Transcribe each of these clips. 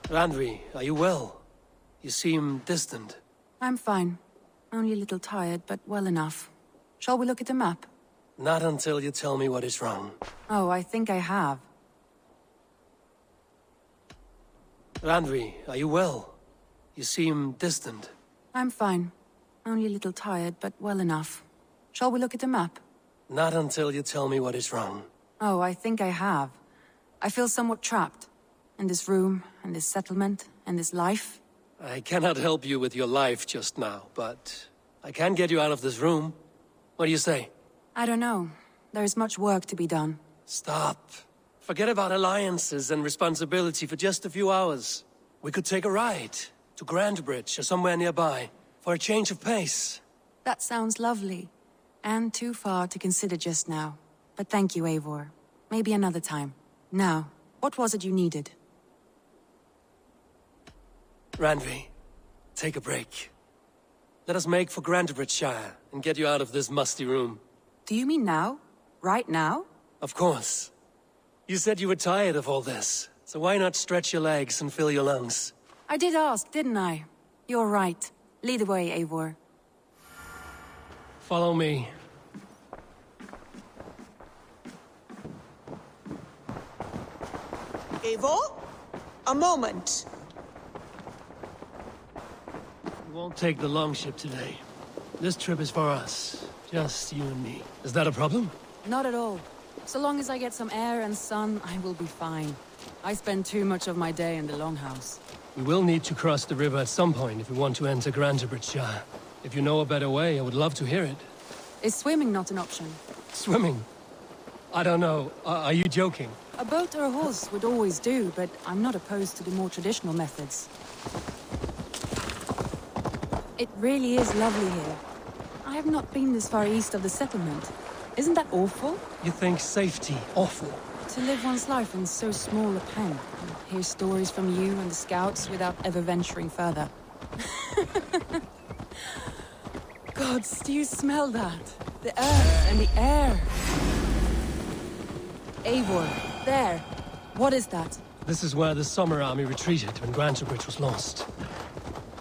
Randvi, are you well? You seem distant. I'm fine. Only a little tired, but well enough. Shall we look at the map? Not until you tell me what is wrong. Oh, I think I have. Randvi, are you well? You seem distant. I'm fine. Only a little tired, but well enough. Shall we look at the map? Not until you tell me what is wrong. Oh, I think I have. I feel somewhat trapped. In this room, and this settlement, and this life. I cannot help you with your life just now, but I can get you out of this room. What do you say? I don't know. There is much work to be done. Stop. Forget about alliances and responsibility for just a few hours. We could take a ride to Grandbridge or somewhere nearby for a change of pace. That sounds lovely. And too far to consider just now. But thank you, Eivor. Maybe another time. Now, what was it you needed? Randvi, take a break. Let us make for Grandbridgeshire and get you out of this musty room. Do you mean now? Right now? Of course. You said you were tired of all this, so why not stretch your legs and fill your lungs? I did ask, didn't I? You're right. Lead the way, Eivor. Follow me. Eivor? A moment. We won't take the longship today. This trip is for us. Just you and me. Is that a problem? Not at all. So long as I get some air and sun, I will be fine. I spend too much of my day in the longhouse. We will need to cross the river at some point if we want to enter Grandbridgeshire. If you know a better way, I would love to hear it. Is swimming not an option? Swimming? I don't know. Are you joking? A boat or a horse would always do, but I'm not opposed to the more traditional methods. It really is lovely here. I have not been this far east of the settlement. Isn't that awful? You think safety awful? To live one's life in so small a pen, and hear stories from you and the scouts without ever venturing further. Gods, do you smell that? The earth and the air. Eivor, there. What is that? This is where the Summer Army retreated when Grantebridge was lost.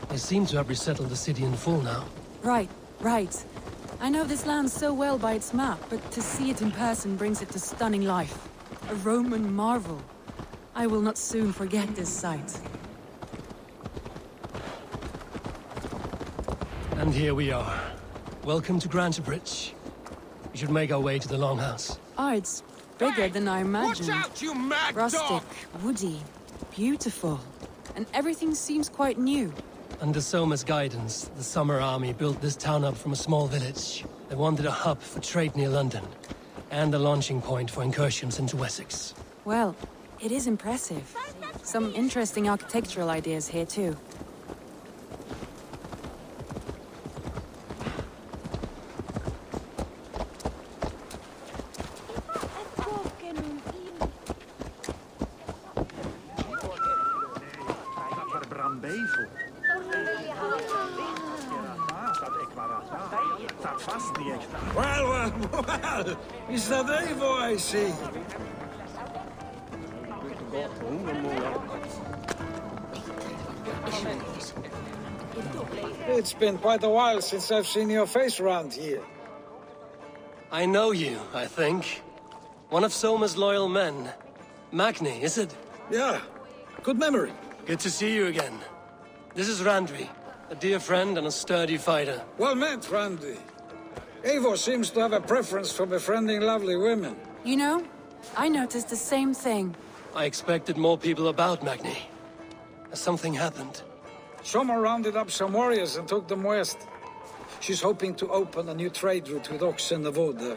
They seem to have resettled the city in full now. Right. I know this land so well by its map, but to see it in person brings it to stunning life. A Roman marvel. I will not soon forget this sight. And here we are. Welcome to Grantebridge. We should make our way to the Longhouse. Oh, it's bigger than I imagined. Watch out, you mad Rustic, dog! woody, beautiful. And everything seems quite new. Under Soma's guidance, the Summer Army built this town up from a small village. They wanted a hub for trade near London, and a launching point for incursions into Wessex. Well, it is impressive. Some interesting architectural ideas here too. Well, is that Eivor I see? It's been quite a while since I've seen your face around here. I know you, I think. One of Soma's loyal men. Magni, is it? Yeah, good memory. Good to see you again. This is Randvi, a dear friend and a sturdy fighter. Well met, Randy. Eivor seems to have a preference for befriending lovely women. You know, I noticed the same thing. I expected more people about Magni. Has something happened? Soma rounded up some warriors and took them west. She's hoping to open a new trade route with Oxenavoda.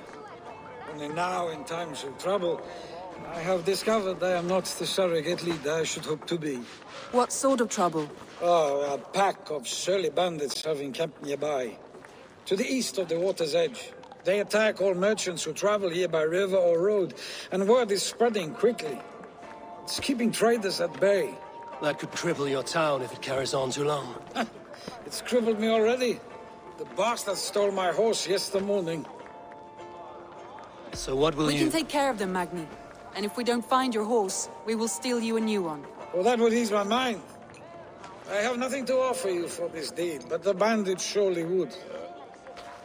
Only now, in times of trouble, I have discovered I am not the surrogate leader I should hope to be. What sort of trouble? Oh, a pack of surly bandits have encamped nearby. To the east of the water's edge. They attack all merchants who travel here by river or road, and word is spreading quickly. It's keeping traders at bay. That could cripple your town if it carries on too long. It's crippled me already. The bastard stole my horse yesterday morning. So what will We you... can take care of them, Magni. And if we don't find your horse, we will steal you a new one. Well, that would ease my mind. I have nothing to offer you for this deed, but the bandits surely would.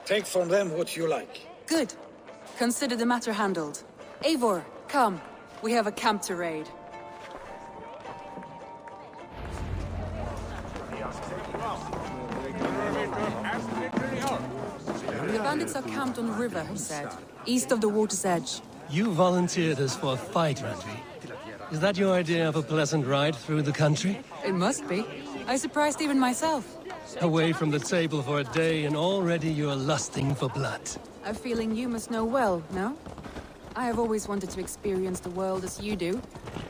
Take from them what you like. Good. Consider the matter handled. Eivor, come. We have a camp to raid. The bandits are camped on the river, he said, east of the water's edge. You volunteered us for a fight, Randvi. Is that your idea of a pleasant ride through the country? It must be. I surprised even myself. Away from the table for a day and already you're lusting for blood. A feeling you must know well, no? I have always wanted to experience the world as you do,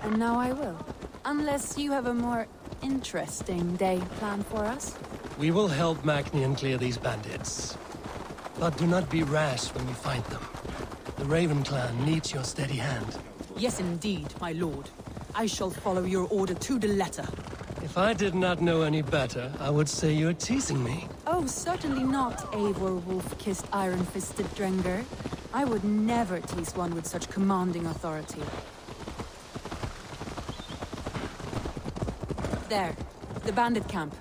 and now I will. Unless you have a more interesting day planned for us. We will help Magnian clear these bandits. But do not be rash when you find them. The Raven clan needs your steady hand. Yes, indeed, my lord. I shall follow your order to the letter. If I did not know any better, I would say you're teasing me. Oh, certainly not, Eivor wolf-kissed iron-fisted Drenger. I would never tease one with such commanding authority. There, the bandit camp.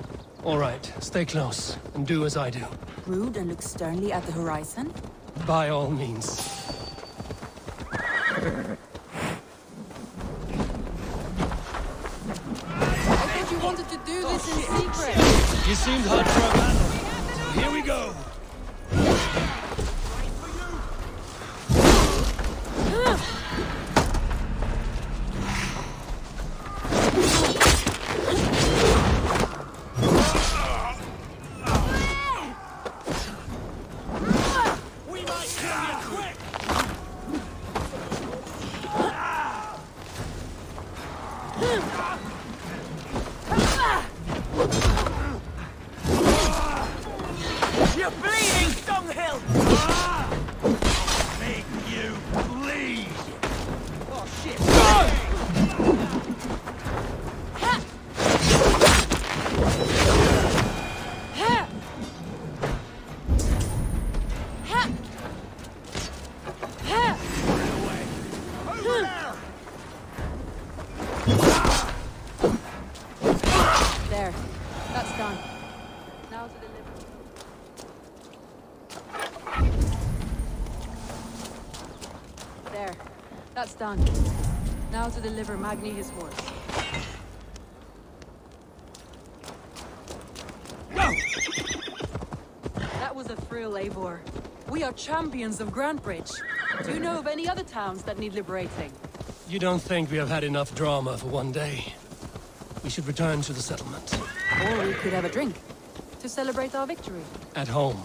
All right, stay close and do as I do. Rude and look sternly at the horizon. By all means. I thought you wanted to do this in secret. You seemed hot for a battle. Here we go. You're bleeding, Stonghill! Make you bleed! Oh, shit! There, that's done. Now to deliver. There, that's done. Now to deliver Magni his horse. That was a thrill, Eivor. We are champions of Grantebridge. Do you know of any other towns that need liberating? You don't think we have had enough drama for one day? We should return to the settlement. Or we could have a drink to celebrate our victory. At home.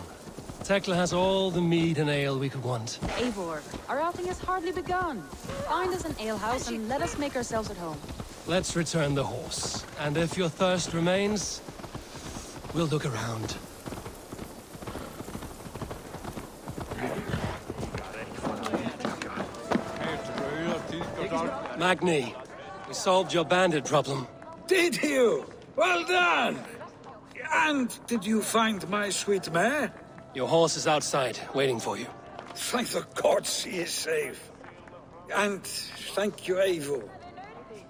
Tekla has all the mead and ale we could want. Eivor, our outing has hardly begun. Find us an alehouse and let us make ourselves at home. Let's return the horse. And if your thirst remains, we'll look around. Magni, we solved your bandit problem. Did you? Well done! And did you find my sweet mare? Your horse is outside, waiting for you. Thank the gods she is safe. And thank you, Eivor.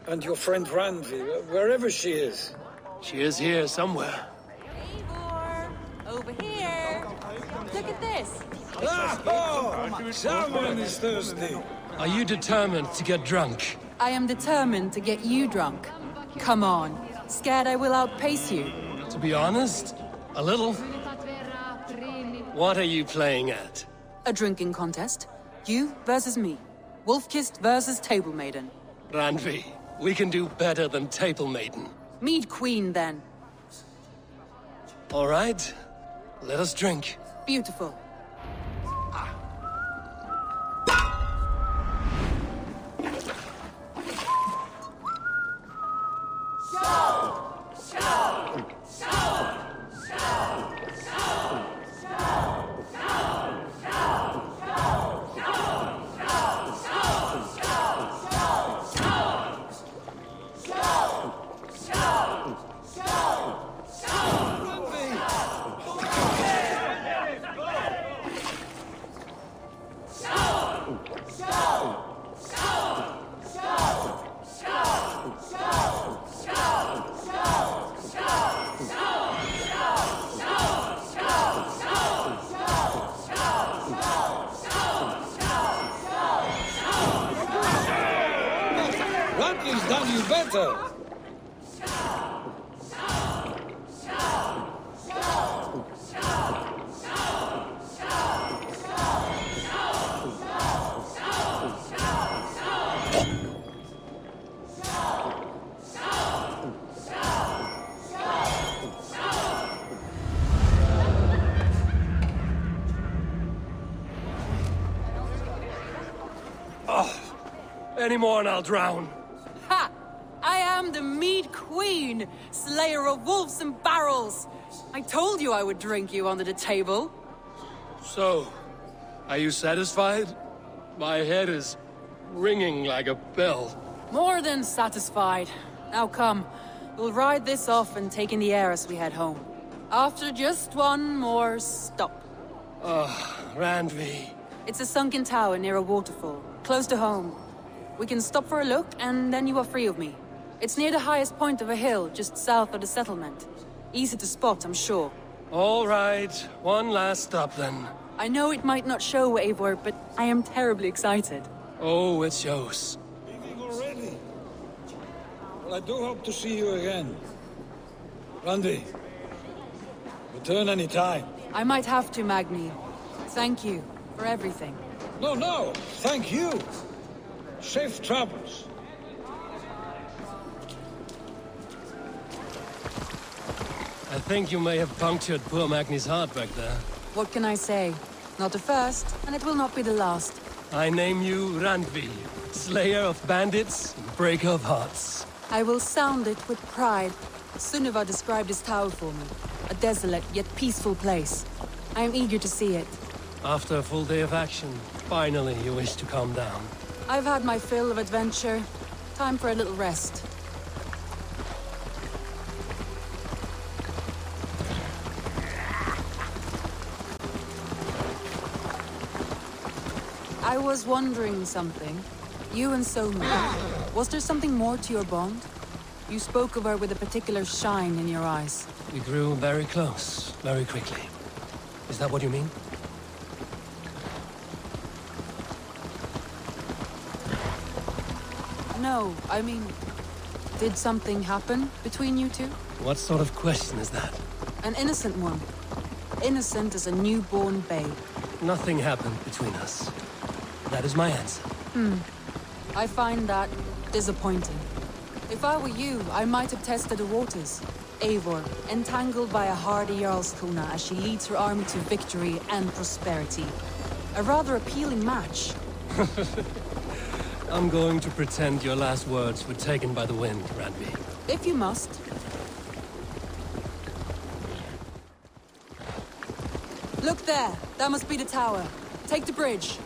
And your friend Randvi, wherever she is. She is here somewhere. Eivor, over here. Look at this. Oh, someone is thirsty. Are you determined to get drunk? I am determined to get you drunk. Come on. Scared I will outpace you? To be honest, a little. What are you playing at? A drinking contest. You versus me. Wolf-kissed versus Table Maiden. Randvi, we can do better than Table Maiden. Mead Queen, then. All right, let us drink. Beautiful. done you better. Any more and I'll drown. Ha! I am the Mead Queen, slayer of wolves and barrels. I told you I would drink you under the table. So, are you satisfied? My head is ringing like a bell. More than satisfied. Now come, we'll ride this off and take in the air as we head home. After just one more stop. Randvi. It's a sunken tower near a waterfall, close to home. We can stop for a look, and then you are free of me. It's near the highest point of a hill, just south of the settlement. Easy to spot, I'm sure. All right, one last stop then. I know it might not show, Eivor, but I am terribly excited. Oh, it shows. Leaving already? Well, I do hope to see you again. Randy, return any time. I might have to, Magni. Thank you for everything. No, thank you. Safe travels. I think you may have punctured poor Magni's heart back there. What can I say? Not the first, and it will not be the last. I name you Randvi, slayer of bandits, breaker of hearts. I will sound it with pride. Sunniva described this tower for me. A desolate yet peaceful place. I am eager to see it. After a full day of action, finally you wish to calm down. I've had my fill of adventure. Time for a little rest. I was wondering something. You and Soma. Was there something more to your bond? You spoke of her with a particular shine in your eyes. We grew very close, very quickly. Is that what you mean? No, I mean, did something happen between you two? What sort of question is that? An innocent one. Innocent as a newborn babe. Nothing happened between us. That is my answer. I find that disappointing. If I were you, I might have tested the waters. Eivor, entangled by a hardy Jarlskona as she leads her army to victory and prosperity. A rather appealing match. I'm going to pretend your last words were taken by the wind, Randvi. If you must. Look there. That must be the tower. Take the bridge.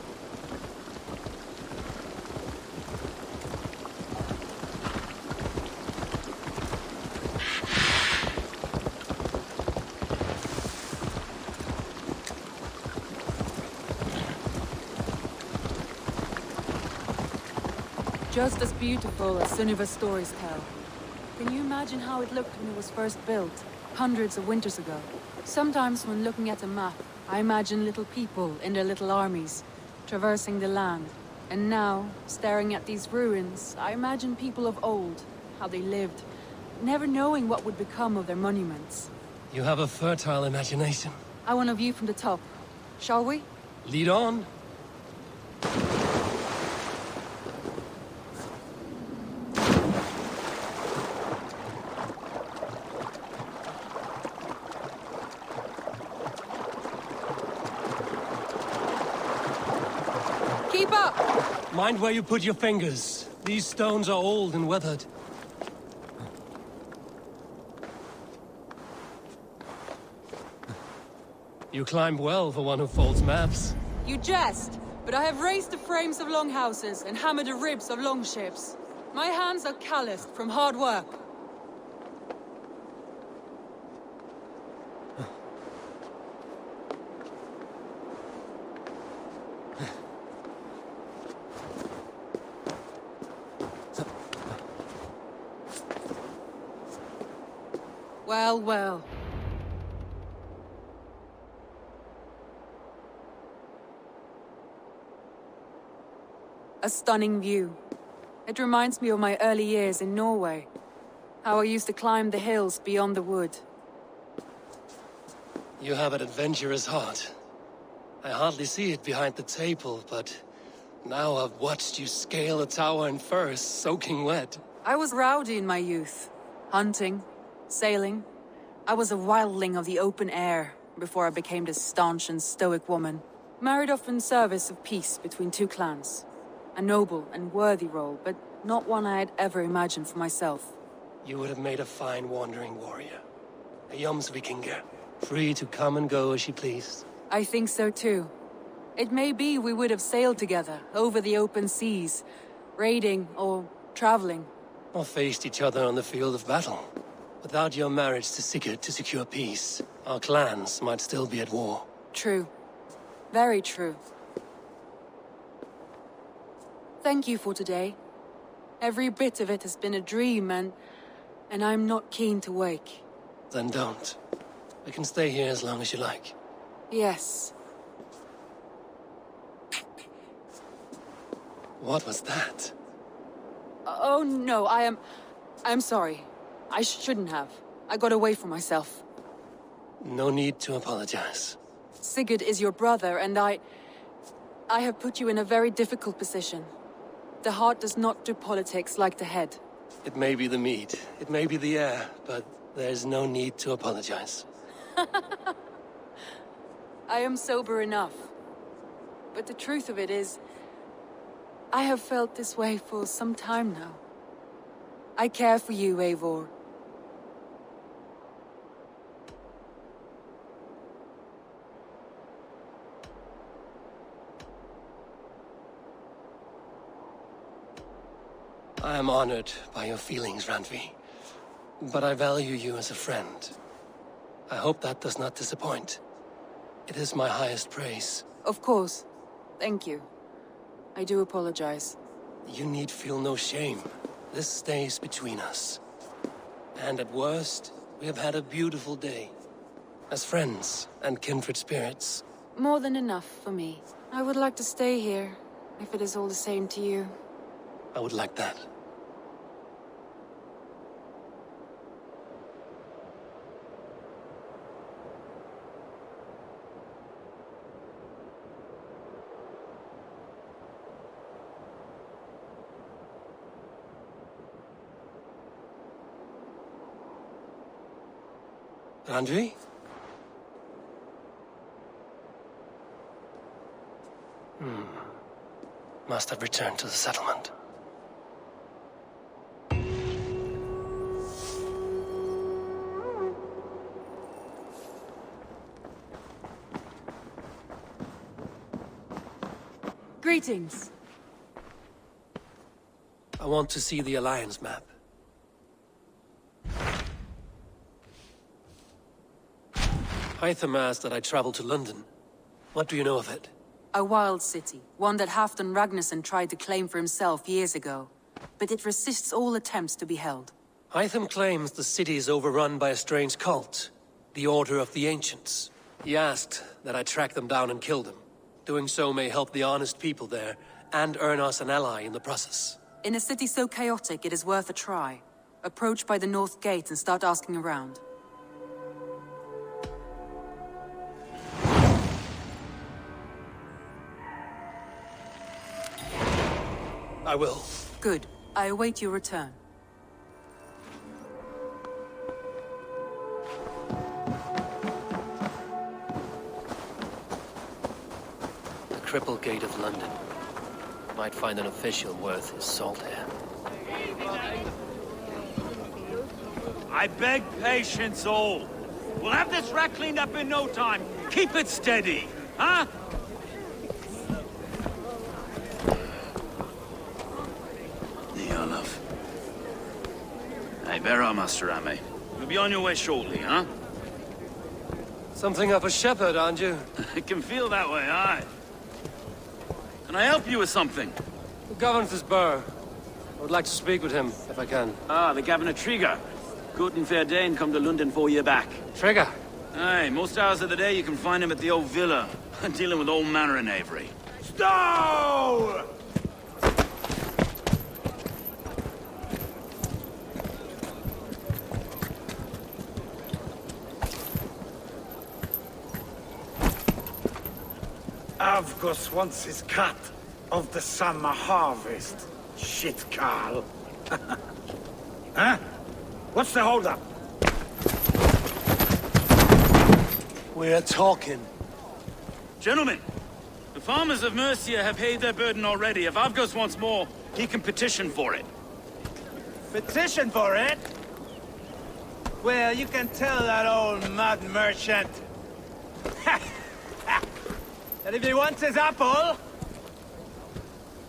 Just as beautiful as Sunniva's stories tell. Can you imagine how it looked when it was first built, hundreds of winters ago? Sometimes when looking at a map, I imagine little people in their little armies, traversing the land. And now, staring at these ruins, I imagine people of old, how they lived, never knowing what would become of their monuments. You have a fertile imagination. I want a view from the top. Shall we? Lead on. Keep up! Mind where you put your fingers. These stones are old and weathered. You climb well for one who folds maps. You jest, but I have raised the frames of longhouses and hammered the ribs of longships. My hands are calloused from hard work. Well, well. A stunning view. It reminds me of my early years in Norway. How I used to climb the hills beyond the wood. You have an adventurous heart. I hardly see it behind the table, but now I've watched you scale a tower in furs, soaking wet. I was rowdy in my youth. Hunting, sailing. I was a wildling of the open air before I became this staunch and stoic woman. Married off in service of peace between two clans. A noble and worthy role, but not one I had ever imagined for myself. You would have made a fine wandering warrior. A Jomsvikinger, free to come and go as she pleased. I think so too. It may be we would have sailed together over the open seas, raiding or traveling. Or faced each other on the field of battle. Without your marriage to Sigurd to secure peace, our clans might still be at war. True. Very true. Thank you for today. Every bit of it has been a dream, and I'm not keen to wake. Then don't. We can stay here as long as you like. Yes. What was that? Oh no, I'm sorry. I shouldn't have. I got away from myself. No need to apologize. Sigurd is your brother, and I have put you in a very difficult position. The heart does not do politics like the head. It may be the meat, it may be the air, but there's no need to apologize. I am sober enough. But the truth of it is, I have felt this way for some time now. I care for you, Eivor. I am honored by your feelings, Randvi. But I value you as a friend. I hope that does not disappoint. It is my highest praise. Of course. Thank you. I do apologize. You need feel no shame. This stays between us. And at worst, we have had a beautiful day. As friends and kindred spirits. More than enough for me. I would like to stay here, if it is all the same to you. I would like that. Randvi? Must have returned to the settlement. Greetings. I want to see the Alliance map. Hytham asked that I travel to London. What do you know of it? A wild city, one that Halfdan Ragnarsson tried to claim for himself years ago. But it resists all attempts to be held. Hytham claims the city is overrun by a strange cult, the Order of the Ancients. He asked that I track them down and kill them. Doing so may help the honest people there, and earn us an ally in the process. In a city so chaotic, it is worth a try. Approach by the North Gate and start asking around. I will. Good. I await your return. The Cripple Gate of London. Might find an official worth his salt here. I beg patience, all. We'll have this rat cleaned up in no time. Keep it steady, huh? Love. Hey, Vera, Master Ame. You'll be on your way shortly, huh? Something of a shepherd, aren't you? It can feel that way, aye. Can I help you with something? Who governs this burr? I would like to speak with him, if I can. Ah, the Governor Trigger. Good and fair Dane come to London 4 year back. Trigger? Aye, most hours of the day you can find him at the old villa, dealing with all manner in Avery. Stow! Avgos wants his cut of the summer harvest. Shit, Carl. Huh? What's the holdup? We're talking. Gentlemen, the farmers of Mercia have paid their burden already. If Avgos wants more, he can petition for it. Petition for it? Well, you can tell that old mud merchant that if he wants his apple,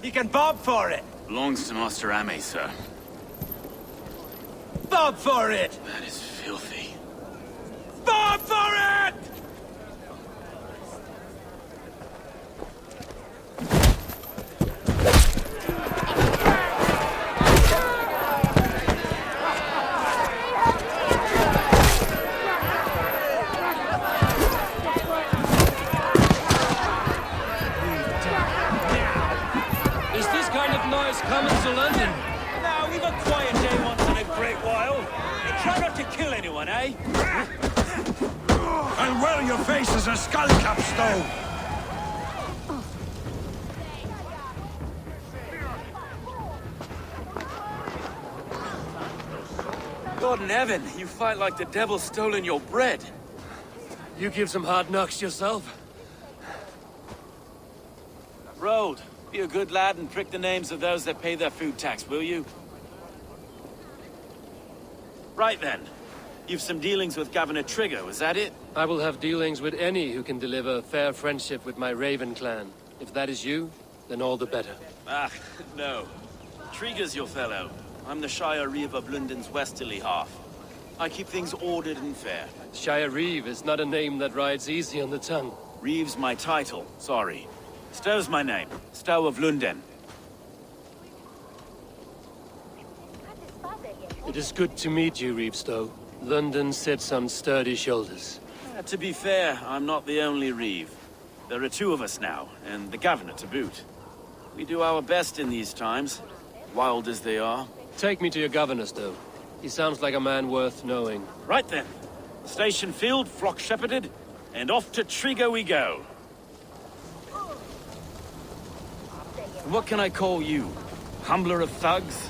he can bob for it. Belongs to Master Ame, sir. Bob for it! That is filthy. Bob for it! Is this kind of noise coming to London? Now, we've a quiet day once in a great while. And try not to kill anyone, eh? I'll wear your face as a skull cap, Stowe. God in heaven, you fight like the devil's stolen your bread. You give some hard knocks yourself? Road, be a good lad and prick the names of those that pay their food tax, will you? Right then. You've some dealings with Governor Trigger, was that it? I will have dealings with any who can deliver fair friendship with my Raven clan. If that is you, then all the better. Ah, no. Trigger's your fellow. I'm the Shire Reeve of London's westerly half. I keep things ordered and fair. Shire Reeve is not a name that rides easy on the tongue. Reeve's my title, sorry. Stow's my name. Stow of London. It is good to meet you, Reeve Stowe. London sits on sturdy shoulders. To be fair, I'm not the only Reeve. There are two of us now, and the governor to boot. We do our best in these times, wild as they are. Take me to your governor, Stowe. He sounds like a man worth knowing. Right then. Station filled, flock shepherded, and off to Trigger we go. What can I call you? Humbler of thugs?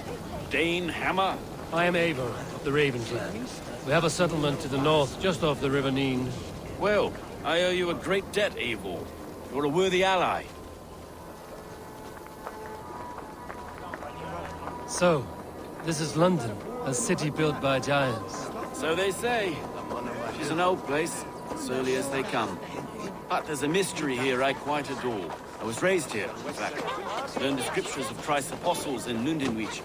Dane Hammer? I am Eivor of the Raven clan. We have a settlement to the north, just off the River Neen. Well, I owe you a great debt, Eivor. You're a worthy ally. So, this is London, a city built by giants. So they say. She's an old place, surly as they come. But there's a mystery here I quite adore. I was raised here, in fact. Learned the scriptures of Christ's apostles in Lundenwich.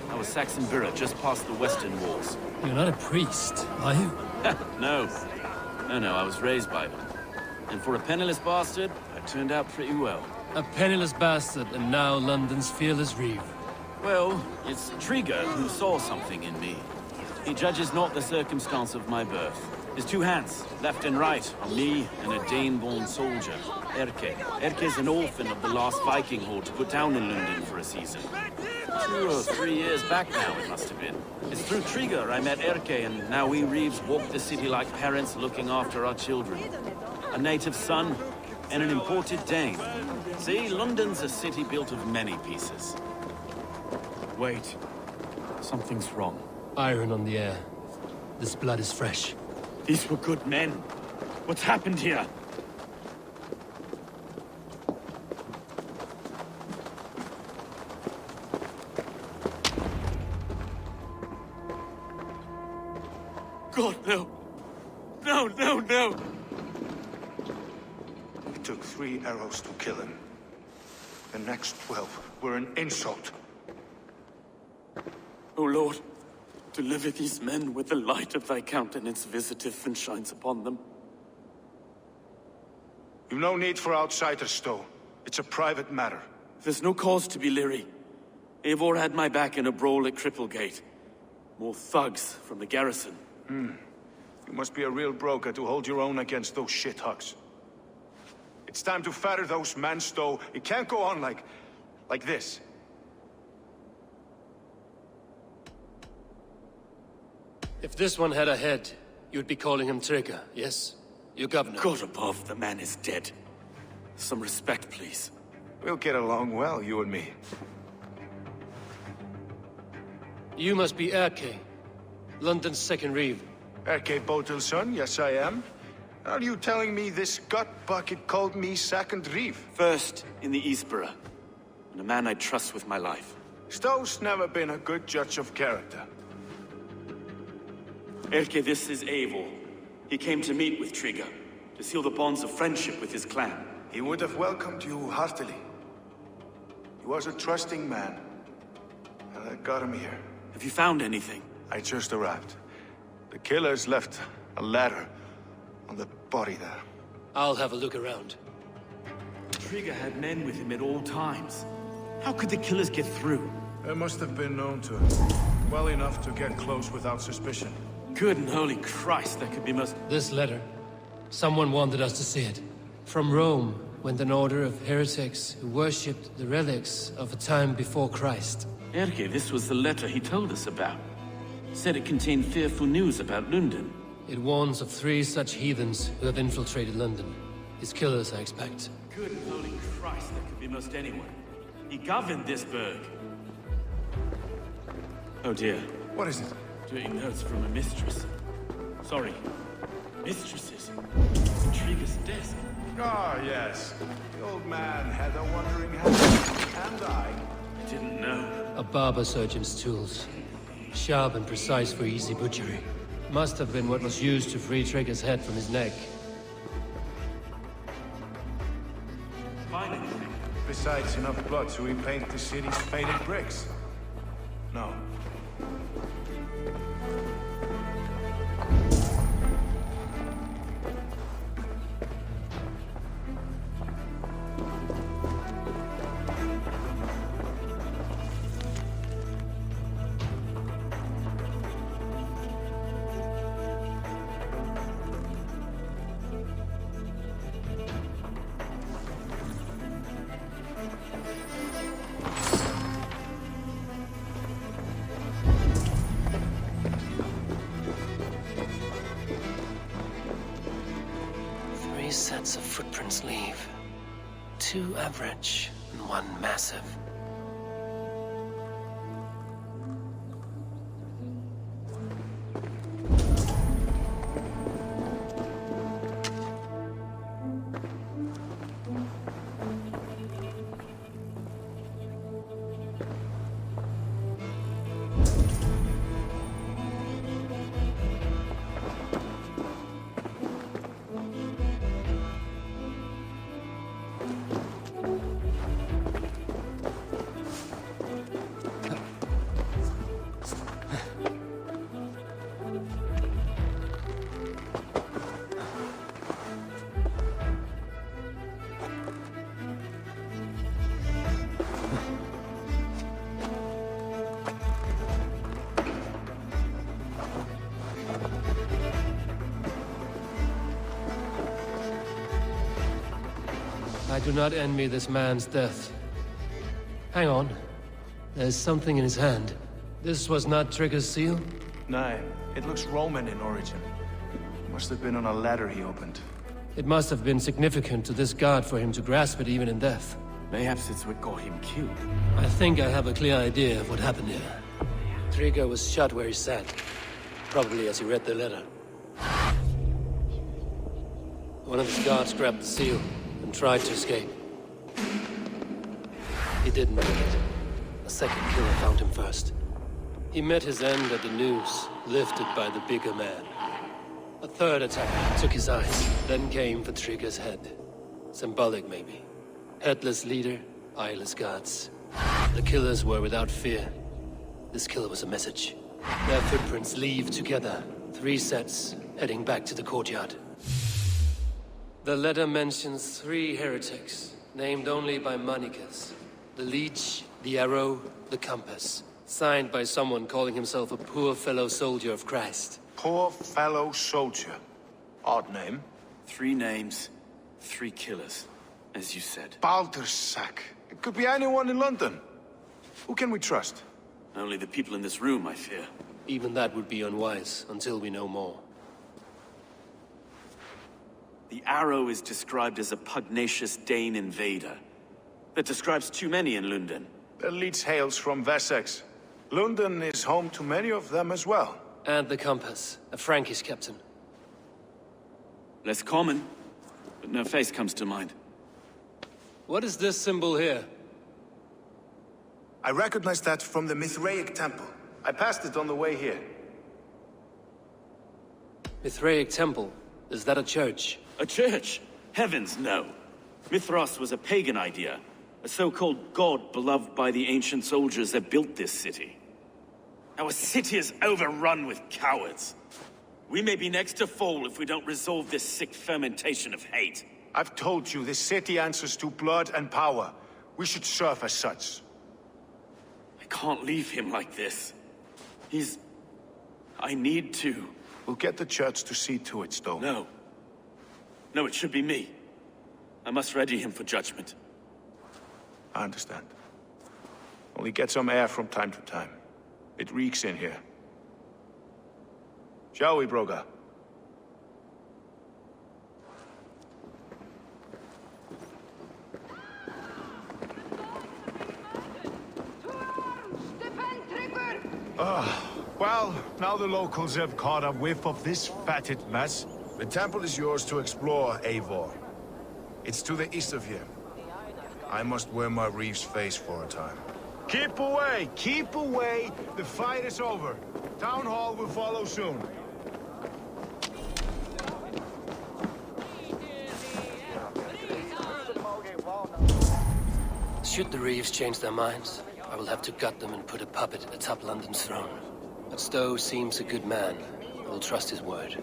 I was Saxon Borough, just past the western walls. You're not a priest, are you? No. No, I was raised by them. And for a penniless bastard, I turned out pretty well. A penniless bastard, and now London's fearless Reeve. Well, it's Trigger who saw something in me. He judges not the circumstance of my birth. His two hands, left and right, on me and a Dane-born soldier, Erke. Erke's an orphan of the last Viking horde put down in London for a season. 2 or 3 years back now, it must have been. It's through Trigger I met Erke, and now we Reeves walk the city like parents looking after our children. A native son and an imported Dane. See, London's a city built of many pieces. Wait. Something's wrong. Iron on the air. This blood is fresh. These were good men. What's happened here? God, no. No. It took 3 arrows to kill him. The next 12 were an insult. O Lord, deliver these men with the light of thy countenance visiteth and shines upon them. You've no need for outsiders, Stowe. It's a private matter. There's no cause to be leery. Eivor had my back in a brawl at Cripplegate. More thugs from the garrison. You must be a real broker to hold your own against those shithugs. It's time to fetter those men, Stowe. It can't go on like this. If this one had a head, you'd be calling him Trigger, yes? Your governor. God above, the man is dead. Some respect, please. We'll get along well, you and me. You must be Erke, London's second reeve. Erke Botel's son, yes I am. Are you telling me this gut bucket called me second reeve? First in the Eastborough, and a man I trust with my life. Stowe's never been a good judge of character. Erke, this is Eivor. He came to meet with Trigger, to seal the bonds of friendship with his clan. He would have welcomed you heartily. He was a trusting man, and I got him here. Have you found anything? I just arrived. The killers left a ladder on the body there. I'll have a look around. Trigger had men with him at all times. How could the killers get through? They must have been known to him, well enough to get close without suspicion. Good and holy Christ, that could be most... This letter. Someone wanted us to see it. From Rome went an order of heretics who worshipped the relics of a time before Christ. Erke, this was the letter he told us about. Said it contained fearful news about London. It warns of 3 such heathens who have infiltrated London. His killers, I expect. Good and holy Christ, that could be most anyone. He governed this burg. Oh dear. What is it? Doing notes from a mistress. Sorry. Mistresses. Trigger's desk. Ah, yes. The old man had a wandering hand. And I Didn't know. A barber surgeon's tools. Sharp and precise for easy butchery. Must have been what was used to free Trigger's head from his neck. Find anything? Besides enough blood to repaint the city's faded bricks. No. Sets of footprints leave. 2 average and 1 massive. I do not envy this man's death. Hang on. There's something in his hand. This was not Trigger's seal? No, it looks Roman in origin. Must have been on a ladder he opened. It must have been significant to this god for him to grasp it even in death. Mayhaps it's what got him killed. I think I have a clear idea of what happened here. Trigger was shot where he sat. Probably as he read the letter. One of his guards grabbed the seal and tried to escape. He didn't make it. A second killer found him first. He met his end at the noose, lifted by the bigger man. A third attacker took his eyes, then came for Trigger's head. Symbolic, maybe. Headless leader, eyeless guards. The killers were without fear. This killer was a message. Their footprints leave together. 3 sets, heading back to the courtyard. The letter mentions 3 heretics, named only by Manicus. The leech, the arrow, the compass. Signed by someone calling himself a poor fellow soldier of Christ. Poor fellow soldier. Odd name. 3 names, 3 killers, as you said. Baldersack. It could be anyone in London. Who can we trust? Only the people in this room, I fear. Even that would be unwise, until we know more. The arrow is described as a pugnacious Dane invader. That describes too many in London. The leech hails from Wessex. London is home to many of them as well. And the compass, a Frankish captain. Less common, but no face comes to mind. What is this symbol here? I recognize that from the Mithraic temple. I passed it on the way here. Mithraic temple? Is that a church? A church? Heavens, no. Mithras was a pagan idea. A so-called god beloved by the ancient soldiers that built this city. Our city is overrun with cowards. We may be next to fall if we don't resolve this sick fermentation of hate. I've told you, this city answers to blood and power. We should serve as such. I can't leave him like this. I need to. We'll get the church to see to it, Stone. No. No, it should be me. I must ready him for judgment. I understand. Only get some air from time to time. It reeks in here. Shall we, Broga? Well, now the locals have caught a whiff of this fatted mess. The temple is yours to explore, Eivor. It's to the east of here. I must wear my reef's face for a time. Keep away! Keep away! The fight is over. Town Hall will follow soon. Should the Reeves change their minds, I will have to gut them and put a puppet atop London's throne. But Stowe seems a good man. I will trust his word.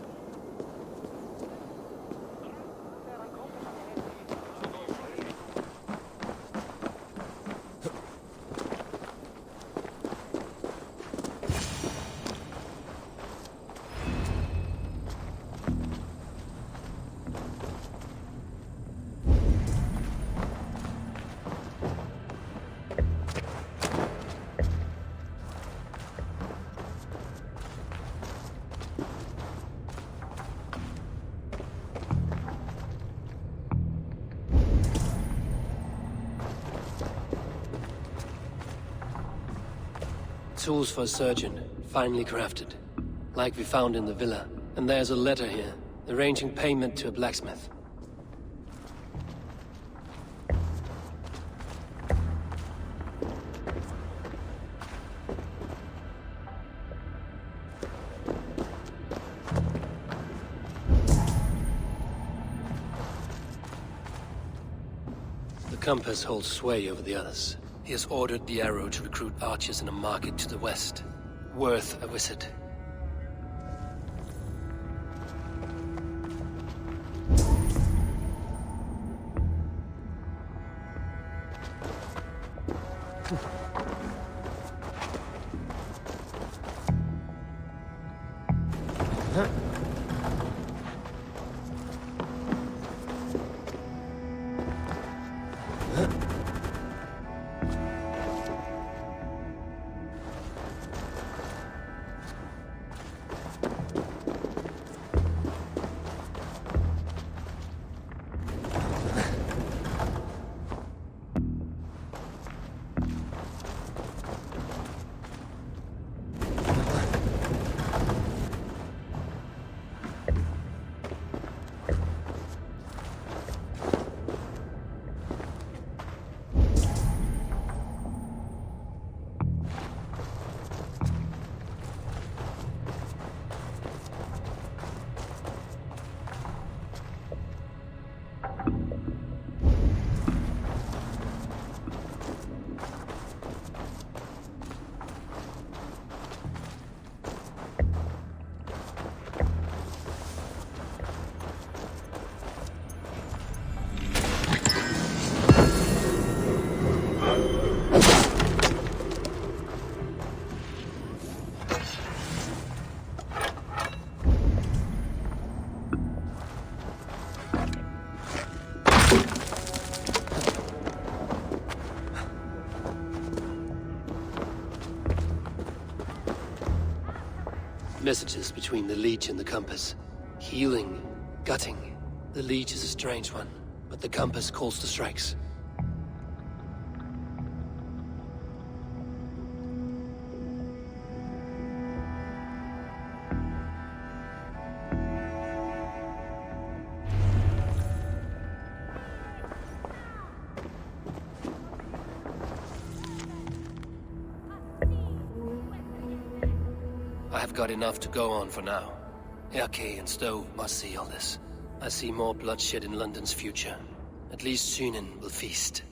Tools for a surgeon, finely crafted. Like we found in the villa. And there's a letter here, arranging payment to a blacksmith. The compass holds sway over the others. He has ordered the arrow to recruit archers in a market to the west. Worth a visit. Messages between the leech and the compass. Healing, gutting. The The leech is a strange one, but the compass calls to strikes. I have got enough to go on for now. Erke and Stowe must see all this. I see more bloodshed in London's future. At least Sunan will feast.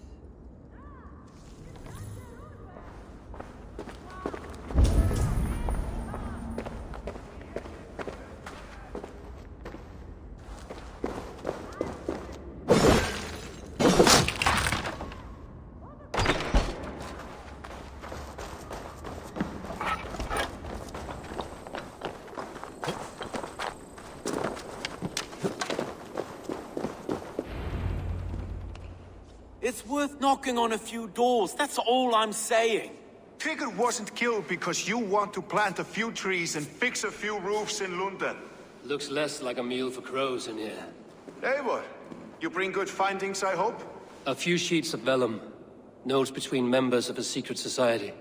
It's worth knocking on a few doors, that's all I'm saying. Tigger wasn't killed because you want to plant a few trees and fix a few roofs in London. Looks less like a meal for crows in here. Eivor, you bring good findings, I hope? A few sheets of vellum. Notes between members of a secret society.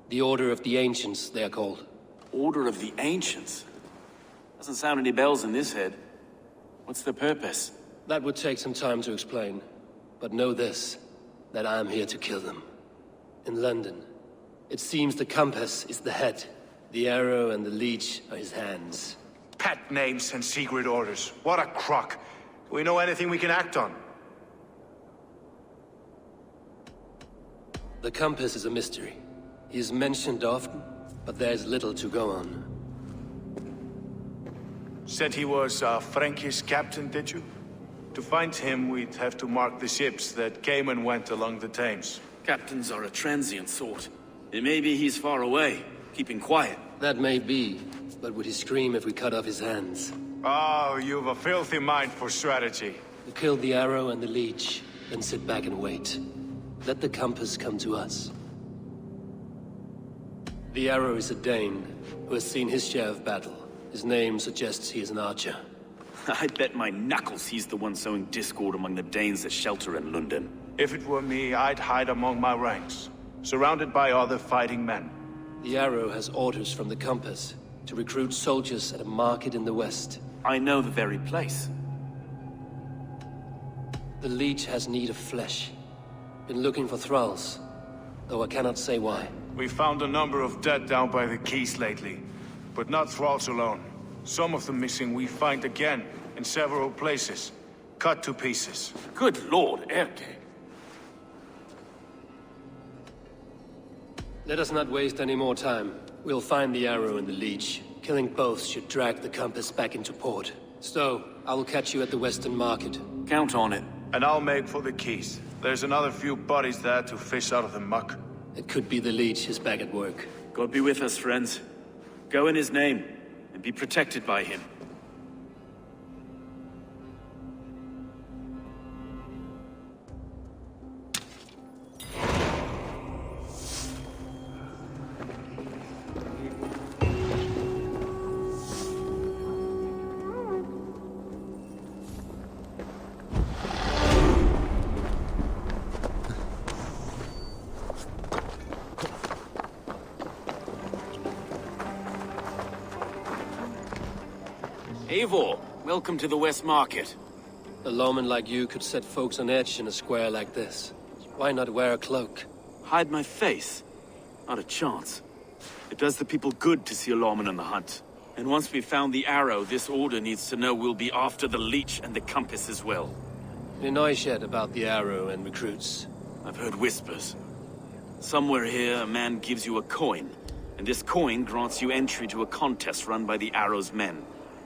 The Order of the Ancients, they are called. Order of the Ancients? Doesn't sound any bells in this head. What's the purpose? That would take some time to explain. But know this, that I am here to kill them. In London, it seems the compass is the head. The arrow and the leech are his hands. Pet names and secret orders. What a crock. Do we know anything we can act on? The compass is a mystery. He is mentioned often, but there is little to go on. Said he was a Frankish captain, did you? To find him, we'd have to mark the ships that came and went along the Thames. Captains are a transient sort. It may be he's far away, keeping quiet. That may be, but would he scream if we cut off his hands? Oh, you've a filthy mind for strategy. We kill the arrow and the leech, then sit back and wait. Let the compass come to us. The arrow is a Dane, who has seen his share of battle. His name suggests he is an archer. I bet my knuckles he's the one sowing discord among the Danes that shelter in London. If it were me, I'd hide among my ranks, surrounded by other fighting men. The arrow has orders from the compass to recruit soldiers at a market in the west. I know the very place. The leech has need of flesh. Been looking for thralls, though I cannot say why. We found a number of dead down by the quays lately, but not thralls alone. Some of the missing we find again in several places, cut to pieces. Good lord, Erke. Let us not waste any more time. We'll find the arrow and the leech. Killing both should drag the compass back into port. Stowe, I will catch you at the Western Market. Count on it. And I'll make for the quays. There's another few bodies there to fish out of the muck. It could be the leech is back at work. God be with us, friends. Go in his name, and be protected by him. Eivor, welcome to the West Market. A lawman like you could set folks on edge in a square like this. Why not wear a cloak? Hide my face? Not a chance. It does the people good to see a lawman on the hunt. And once we've found the arrow, this order needs to know we'll be after the leech and the compass as well. Any noise yet about the arrow and recruits? I've heard whispers. Somewhere here, a man gives you a coin, and this coin grants you entry to a contest run by the arrow's men.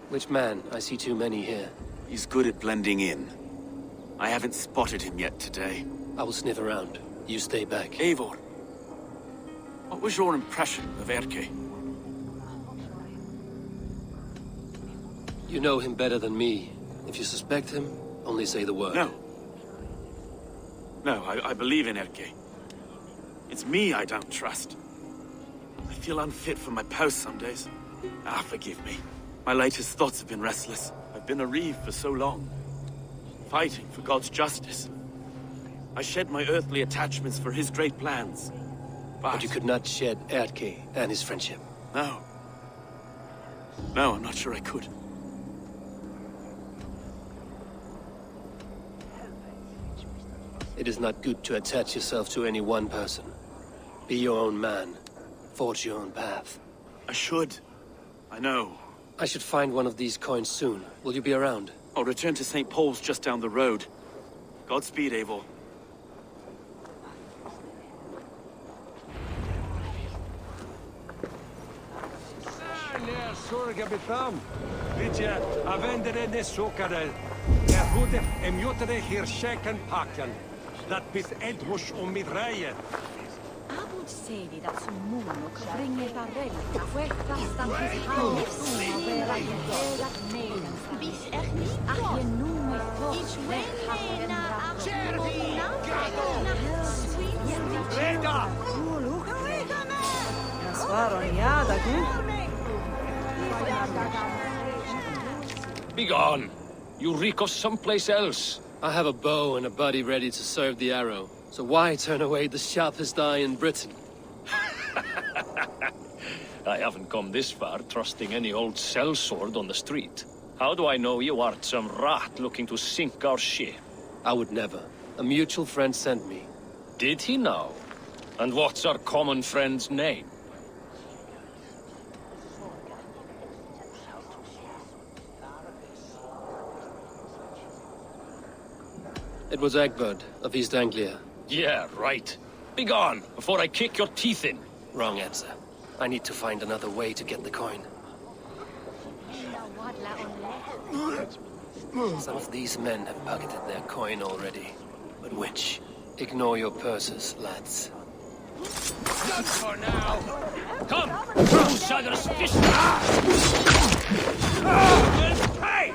Which man? I see too many here. He's good at blending in. I haven't spotted him yet today. I will sniff around. You stay back. Eivor, what was your impression of Erke? You know him better than me. If you suspect him, only say the word. No. No, I believe in Erke. It's me I don't trust. I feel unfit for my post some days. Forgive me. My latest thoughts have been restless. I've been a reeve for so long, fighting for God's justice. I shed my earthly attachments for his great plans. But you could not shed Erke and his friendship. No. No, I'm not sure I could. It is not good to attach yourself to any one person. Be your own man. Forge your own path. I should. I know. I should find one of these coins soon. Will you be around? I'll return to St. Paul's just down the road. Godspeed, Eivor. Sorga betam. Vitja, avendere ne sokare. Hude emjutere hirseken pakken. Dat bit edhus midreie. Abud sedi dat som mono kan bringe ta relta fuestastan his haus vera gerat neden bis echt niet ach je noem me toch weghakken Reda! Svaron ja, da Begone! You reek of someplace else. I have a bow and a buddy ready to serve the arrow. So why turn away the sharpest eye in Britain? I haven't come this far trusting any old sellsword on the street. How do I know you aren't some rat looking to sink our ship? I would never. A mutual friend sent me. Did he now? And what's our common friend's name? It was Egbert of East Anglia. Yeah, right. Begone, before I kick your teeth in. Wrong answer. I need to find another way to get the coin. Some of these men have pocketed their coin already. But which? Ignore your purses, lads. Done for now! Come! Outsiders fish! Hey!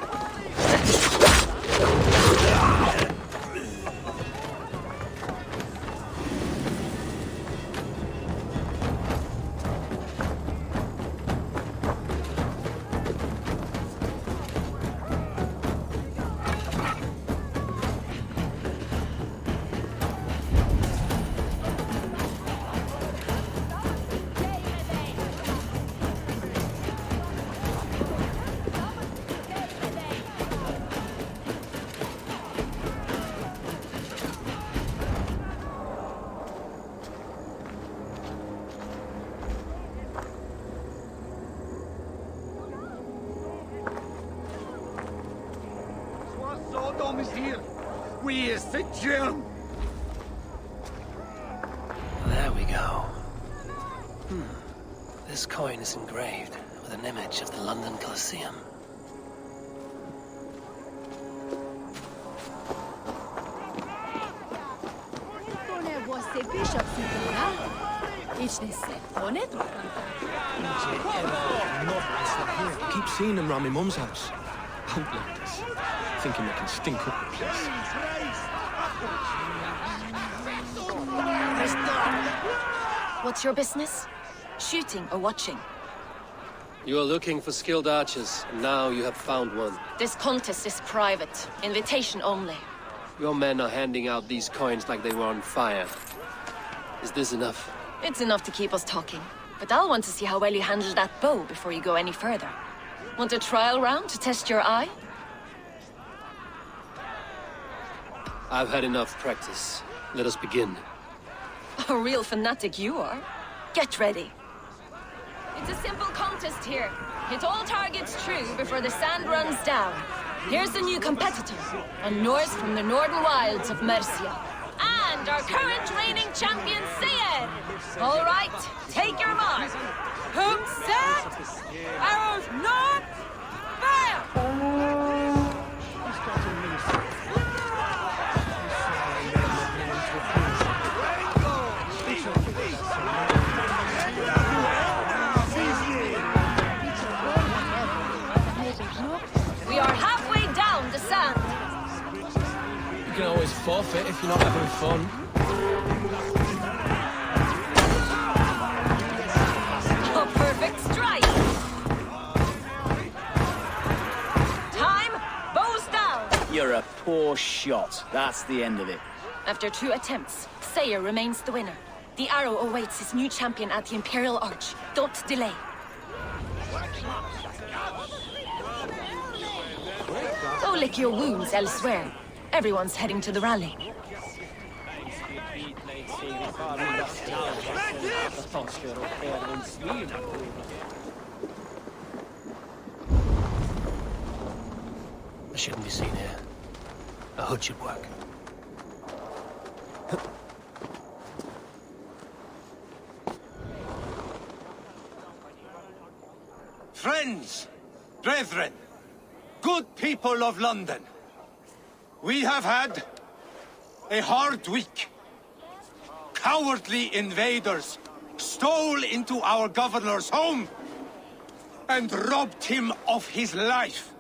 Sodom is here. We is the gem. There we go. This coin is engraved with an image of the London Colosseum. Keep seeing them round my mum's house. Outlanders. Thinking they can stink up the place. What's your business? Shooting or watching? You are looking for skilled archers, and now you have found one. This contest is private. Invitation only. Your men are handing out these coins like they were on fire. Is this enough? It's enough to keep us talking. But I'll want to see how well you handle that bow before you go any further. Want a trial round to test your eye? I've had enough practice. Let us begin. A real fanatic you are. Get ready. It's a simple contest here. Hit all targets true before the sand runs down. Here's the new competitor, a Norse from the northern wilds of Mercia. And our current reigning champion, Seir. All right, take your mark. Hook set! Arrows not! Fire! We are halfway down the sand. You can always forfeit if you're not having fun. A perfect strike. Time poor shot. That's the end of it. After 2 attempts, Sayer remains the winner. The arrow awaits his new champion at the Imperial Arch. Don't delay. Go lick your wounds elsewhere. Everyone's heading to the rally. I shouldn't be seen here. A hood should work. Friends, brethren, good people of London, we have had a hard week. Cowardly invaders stole into our governor's home and robbed him of his life.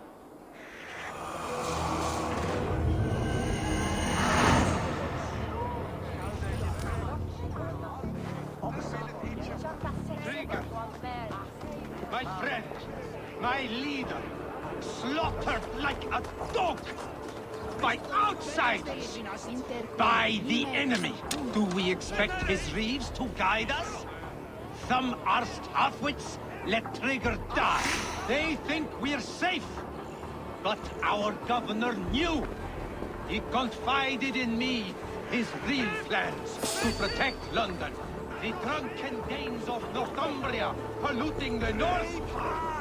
My friend, my leader, slaughtered like a dog by outsiders, by the enemy. Do we expect his reeves to guide us? Some arsed halfwits let Trigger die. They think we're safe. But our governor knew. He confided in me his real plans to protect London. The drunken Danes of Northumbria polluting the north.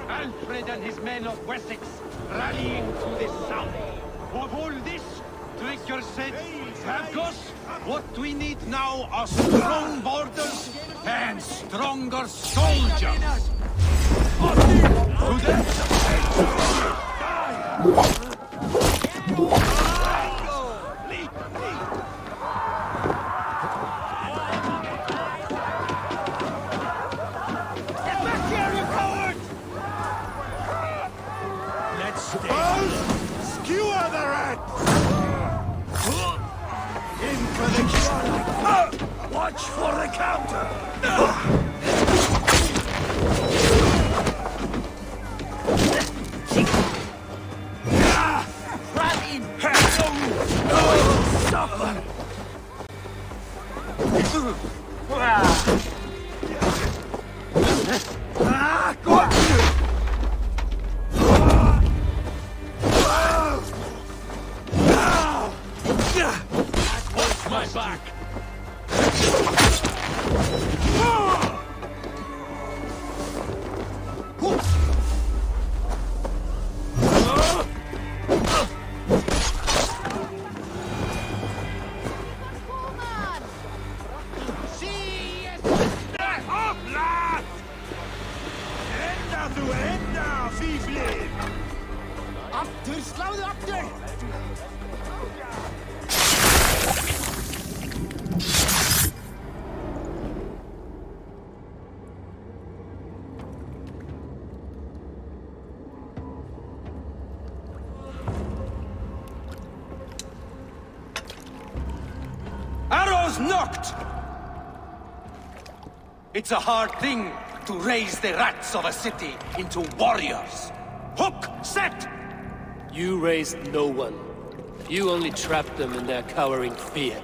Alfred and his men of Wessex rallying to the south. Of all this, Trigger said, Argos, what we need now are strong borders and stronger soldiers. To skewer the rats! In for the kill! Watch for the counter! Run in! Suffer! My back! Aftur, sláðu aftur! Arrows knocked! It's a hard thing to raise the rats of a city into warriors. Hook, set! You raised no one. You only trapped them in their cowering fear.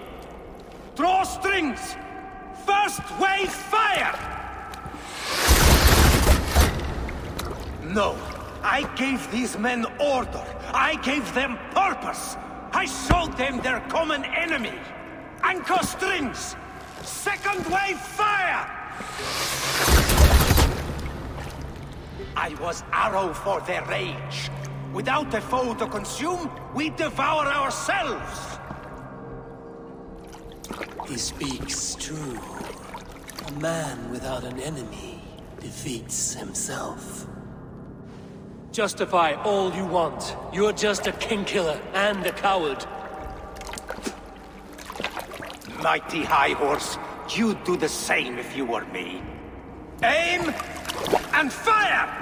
Draw strings! First wave fire! No, I gave these men order. I gave them purpose. I showed them their common enemy. Anchor strings! Second wave fire! I was arrow for their rage. Without a foe to consume, we devour ourselves. He speaks true. A man without an enemy defeats himself. Justify all you want. You're just a king-killer and a coward. Mighty High Horse, you'd do the same if you were me. Aim and fire!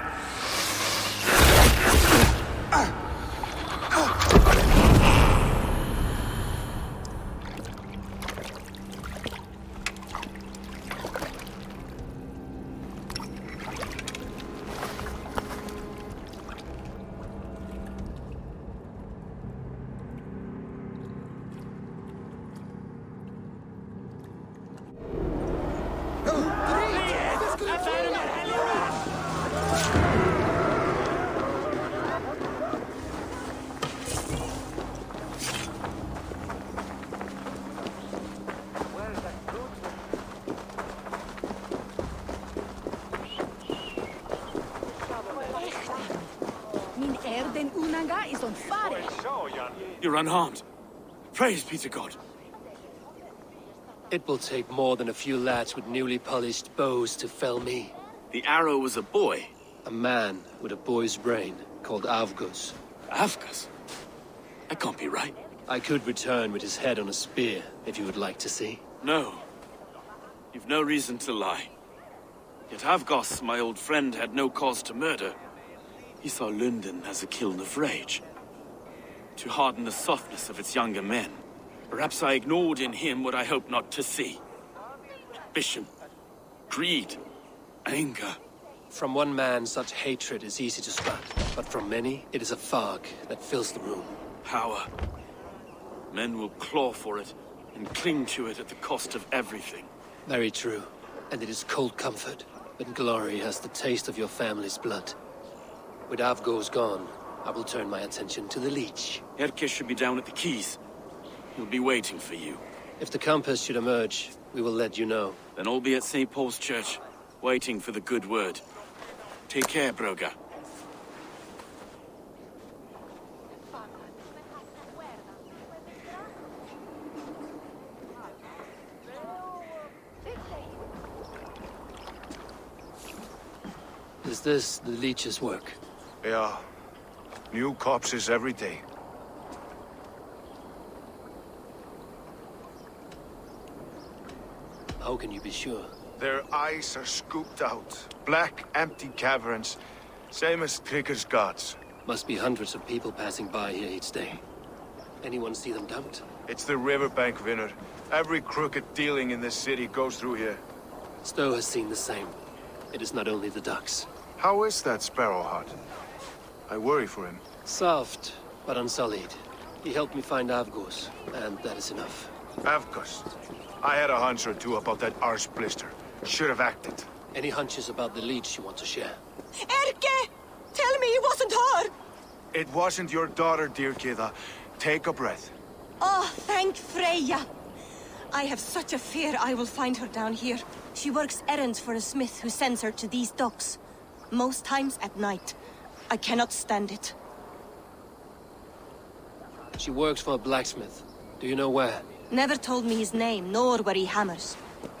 Ranga is on fire. You're unharmed. Praise be to God. It will take more than a few lads with newly polished bows to fell me. The arrow was a boy. A man with a boy's brain called Avgus. Avgus? That can't be right. I could return with his head on a spear, if you would like to see. No. You've no reason to lie. Yet Avgos, my old friend, had no cause to murder. He saw London as a kiln of rage. To harden the softness of its younger men. Perhaps I ignored in him what I hoped not to see. Ambition, greed, anger. From one man, such hatred is easy to spot, but from many, it is a fog that fills the room. Power. Men will claw for it and cling to it at the cost of everything. Very true. And it is cold comfort, when glory has the taste of your family's blood. With Avgos gone, I will turn my attention to the leech. Erke should be down at the keys. He'll be waiting for you. If the compass should emerge, we will let you know. Then I'll be at St. Paul's Church, waiting for the good word. Take care, Broga. Is this the leech's work? Yeah. New corpses every day. How can you be sure? Their eyes are scooped out. Black, empty caverns. Same as Trigger's gods. Must be hundreds of people passing by here each day. Anyone see them dumped? It's the riverbank, Vinner. Every crooked dealing in this city goes through here. Stowe has seen the same. It is not only the ducks. How is that Sparrowheart? I worry for him. Soft, but unsullied. He helped me find Avgos, and that is enough. Avgos. I had a hunch or two about that arse blister. Should have acted. Any hunches about the leech you want to share? Erke! Tell me it wasn't her! It wasn't your daughter, dear Kida. Take a breath. Oh, thank Freya. I have such a fear I will find her down here. She works errands for a smith who sends her to these docks. Most times at night. I cannot stand it. She works for a blacksmith. Do you know where? Never told me his name, nor where he hammers.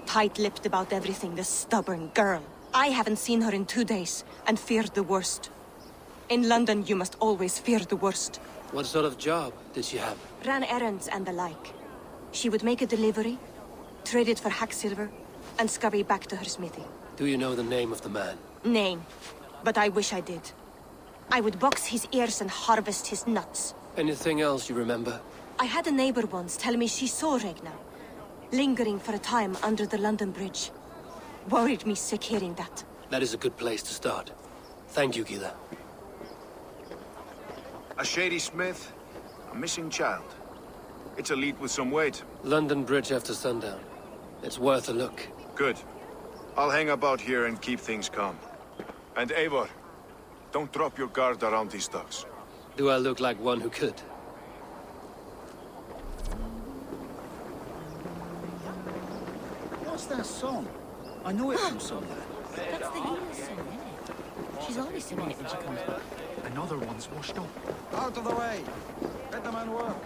Tight-lipped about everything, the stubborn girl. I haven't seen her in 2 days, and feared the worst. In London, you must always fear the worst. What sort of job did she have? Ran errands and the like. She would make a delivery, trade it for hack silver, and scurry back to her smithy. Do you know the name of the man? Name. But I wish I did. I would box his ears and harvest his nuts. Anything else you remember? I had a neighbor once tell me she saw Regna, lingering for a time under the London Bridge. Worried me sick hearing that. That is a good place to start. Thank you, Gila. A shady smith, a missing child. It's a lead with some weight. London Bridge after sundown. It's worth a look. Good. I'll hang about here and keep things calm. And Eivor, don't drop your guard around these docks. Do I look like one who could? What's that song? I know it from somewhere. That's the Hela's song, isn't it? She's always singing it when she comes back. Another one's washed up. Out of the way! Let the man work.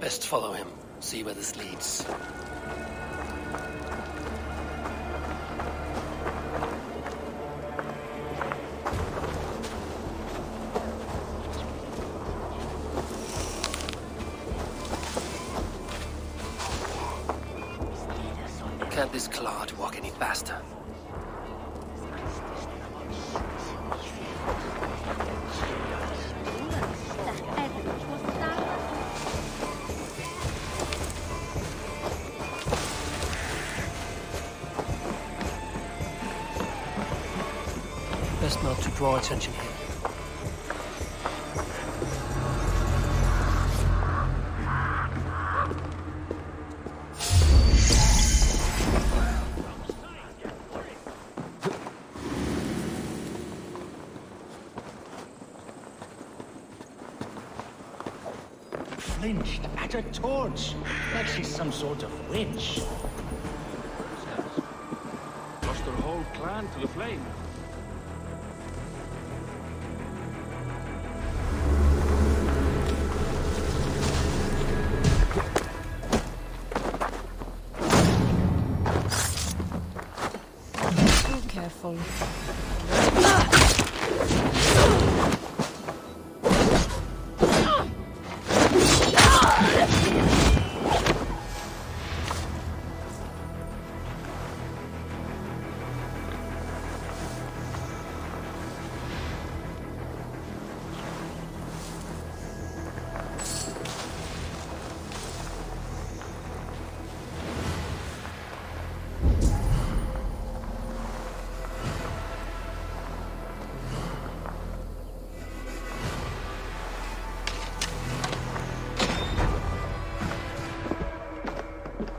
Best follow him. See where this leads. Can't this clod walk any faster? Best not to draw attention here. Flinched at a torch, like she's some sort of witch. Lost her whole clan to the flame. Be careful.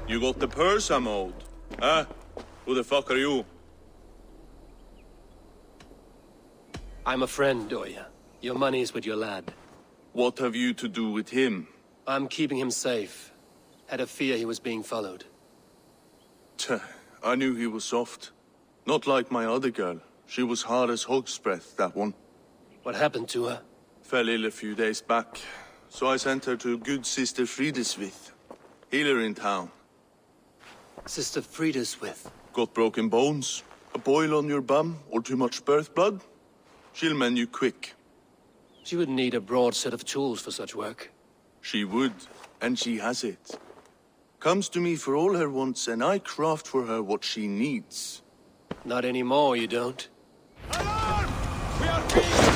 You got the purse I'm owed? Huh? Who the fuck are you? I'm a friend, Oya. Your money's with your lad. What have you to do with him? I'm keeping him safe. Had a fear he was being followed. Tch, I knew he was soft. Not like my other girl. She was hard as hog's breath, that one. What happened to her? Fell ill a few days back. So I sent her to good Sister Frideswith. Healer in town. Sister Frida's with. Got broken bones, a boil on your bum, or too much birth blood? She'll mend you quick. She would need a broad set of tools for such work. She would, and she has it. Comes to me for all her wants, and I craft for her what she needs. Not anymore, you don't. Alarm! We are being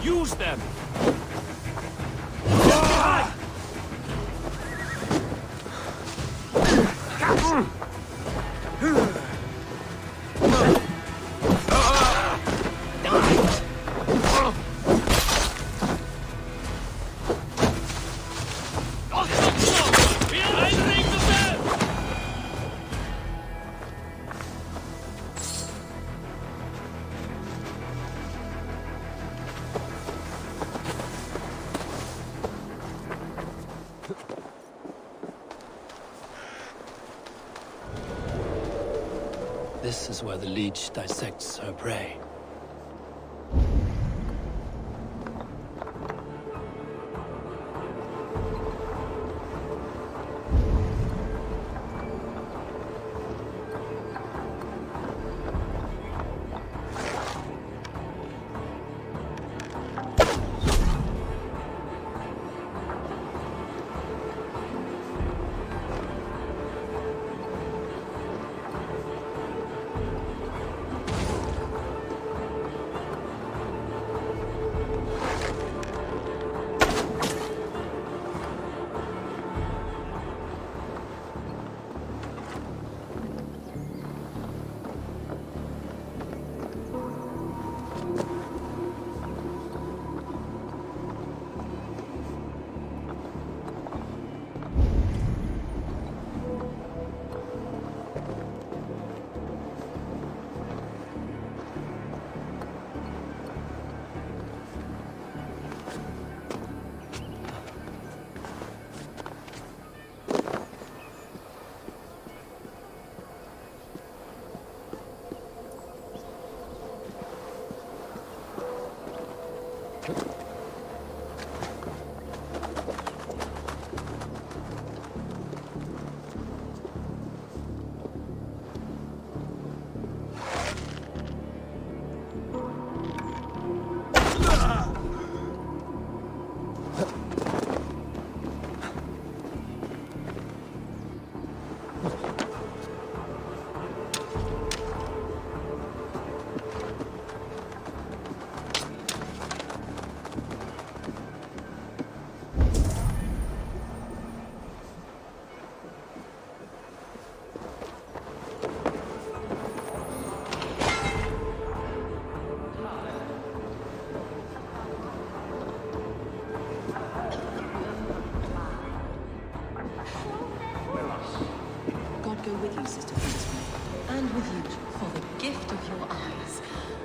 Use them! This is where the leech dissects her prey.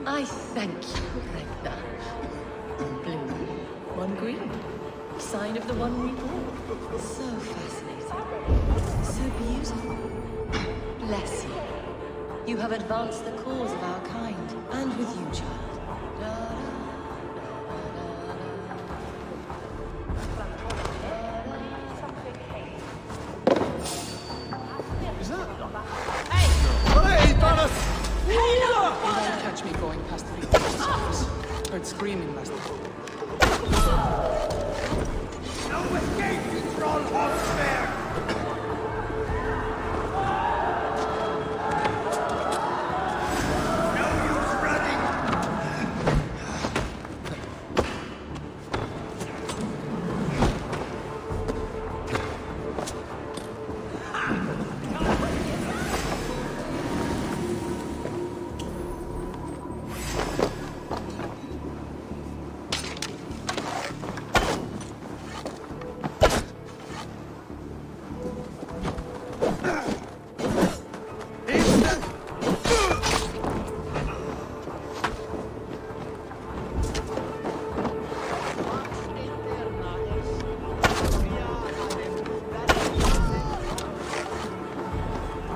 I thank you, Regna. Blue, one green. Sign of the one reborn. So fascinating. So beautiful. Bless you. You have advanced the cause of our kind, and with you, child. Is that? Hey, Thomas! You won't catch me going past the reporter's office. Heard screaming last night. No escape, troll horsebear! No use running!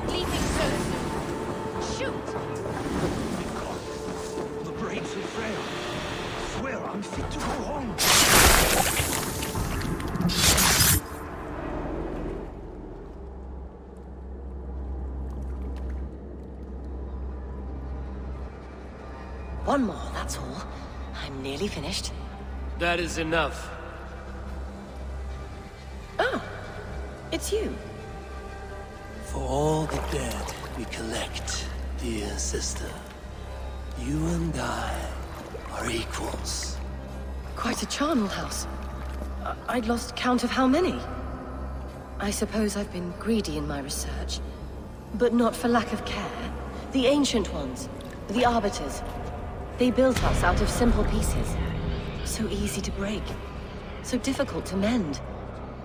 Leaping so soon. Shoot! The brains are frail. Swear I'm fit to go home. One more, that's all. I'm nearly finished. That is enough. Oh, it's you. For all the dead we collect, dear sister, you and I are equals. Quite a charnel house. I'd lost count of how many. I suppose I've been greedy in my research. But not for lack of care. The ancient ones, the arbiters, they built us out of simple pieces. So easy to break. So difficult to mend.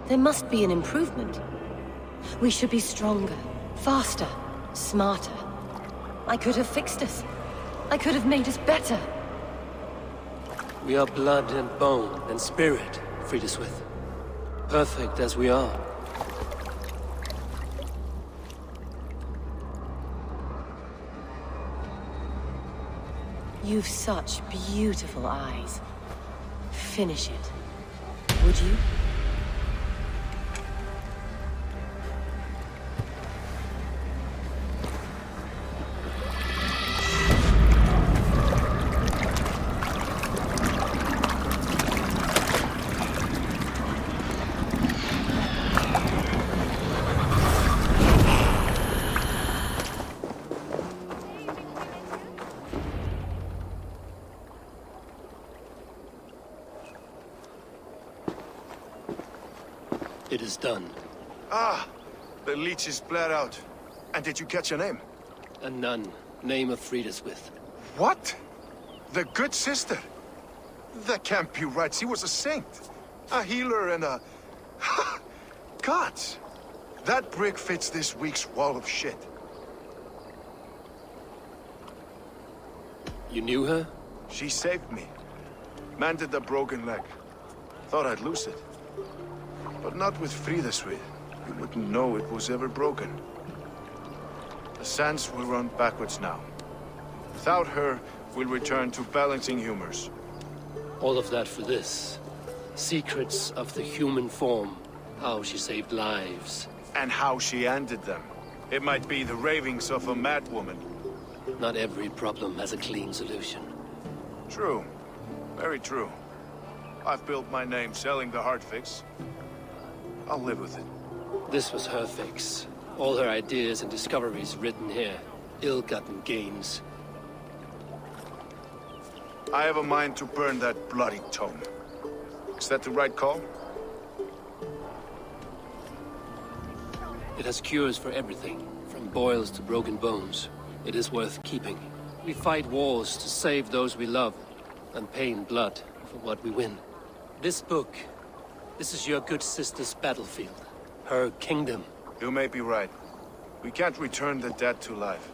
There must be an improvement. We should be stronger, faster, smarter. I could have fixed us. I could have made us better. We are blood and bone and spirit, Friedeswith. Perfect as we are. You've such beautiful eyes. Finish it. Would you? It is done. Ah, the leech is bled out. And did you catch her name? A nun, name of Friedeswith. What? The good sister? That can't be right. She was a saint. A healer and a... Gods! That brick fits this week's wall of shit. You knew her? She saved me. Mended a broken leg. Thought I'd lose it. But not with Friedeswith. You wouldn't know it was ever broken. The sands will run backwards now. Without her, we'll return to balancing humors. All of that for this. Secrets of the human form. How she saved lives. And how she ended them. It might be the ravings of a madwoman. Not every problem has a clean solution. True. Very true. I've built my name selling the heart fix. I'll live with it. This was her fix. All her ideas and discoveries written here. Ill-gotten gains. I have a mind to burn that bloody tome. Is that the right call? It has cures for everything, from boils to broken bones. It is worth keeping. We fight wars to save those we love, and pay in blood for what we win. This book, this is your good sister's battlefield. Her kingdom. You may be right. We can't return the dead to life.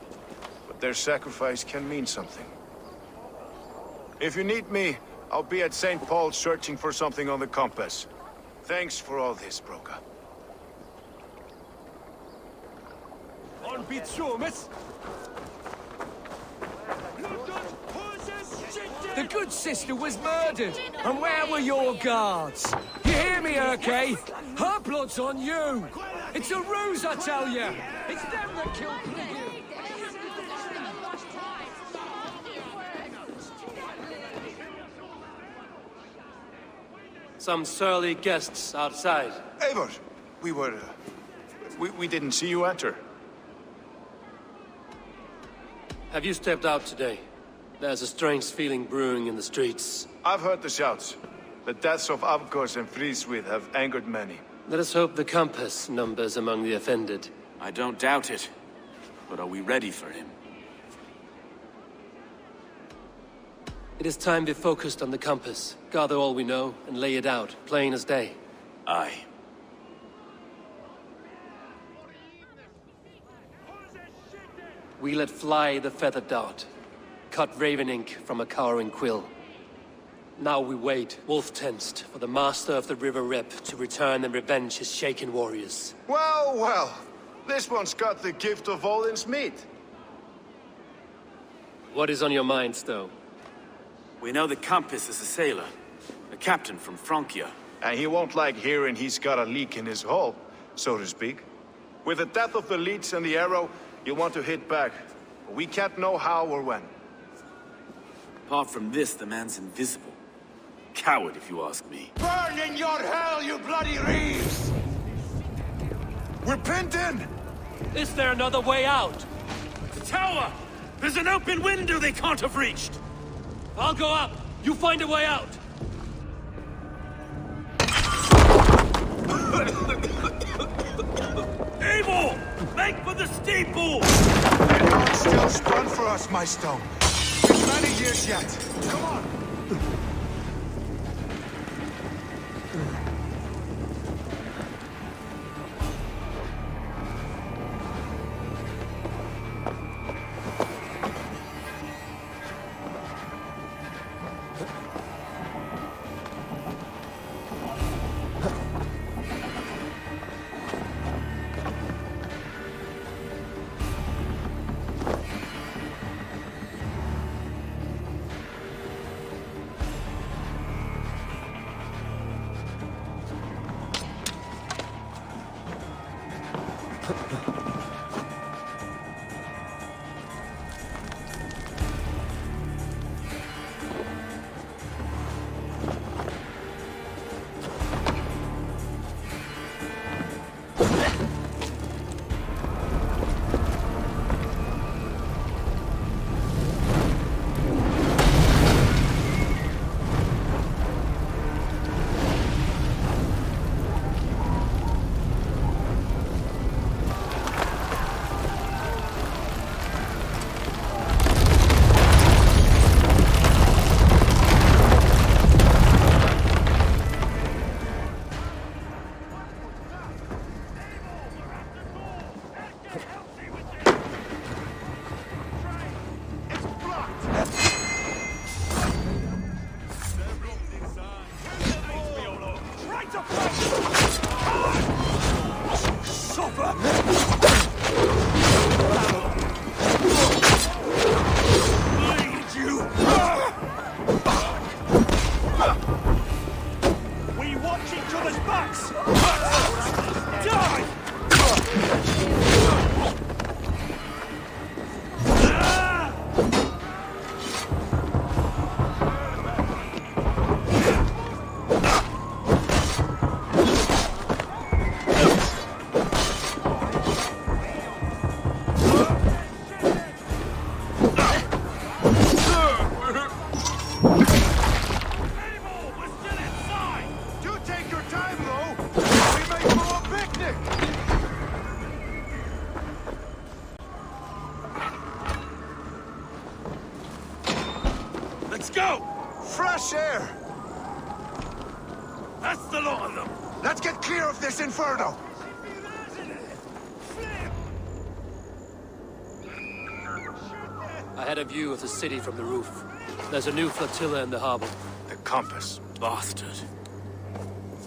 But their sacrifice can mean something. If you need me, I'll be at St. Paul's searching for something on the compass. Thanks for all this, Broca. On Bitsumis! The good sister was murdered, and where were your guards? You hear me, Urke? Her blood's on you! It's a ruse, I tell you! It's them that killed you! Some surly guests outside. Eivor, we didn't see you enter. Have you stepped out today? There's a strange feeling brewing in the streets. I've heard the shouts. The deaths of Avgos and Friswith have angered many. Let us hope the compass numbers among the offended. I don't doubt it. But are we ready for him? It is time to be focused on the compass. Gather all we know and lay it out, plain as day. Aye. We let fly the feathered dart. Cut raven ink from a cowering quill. Now we wait, wolf-tensed, for the master of the River Rep to return and revenge his shaken warriors. Well, well. This one's got the gift of Odin's meat. What is on your minds, though? We know the compass is a sailor. A captain from Francia. And he won't like hearing he's got a leak in his hull, so to speak. With the death of the leech and the arrow, you'll want to hit back. But we can't know how or when. Apart from this, the man's invisible. Coward, if you ask me. Burn in your hell, you bloody reeves! We're pinned in! Is there another way out? The tower! There's an open window they can't have reached! I'll go up! You find a way out! Abel! Make for the steeple! They're not still spun for us, my stone. There's many years yet. Come on! Fresh air! That's the lot of them! Let's get clear of this inferno! I had a view of the city from the roof. There's a new flotilla in the harbor. The compass. Bastard.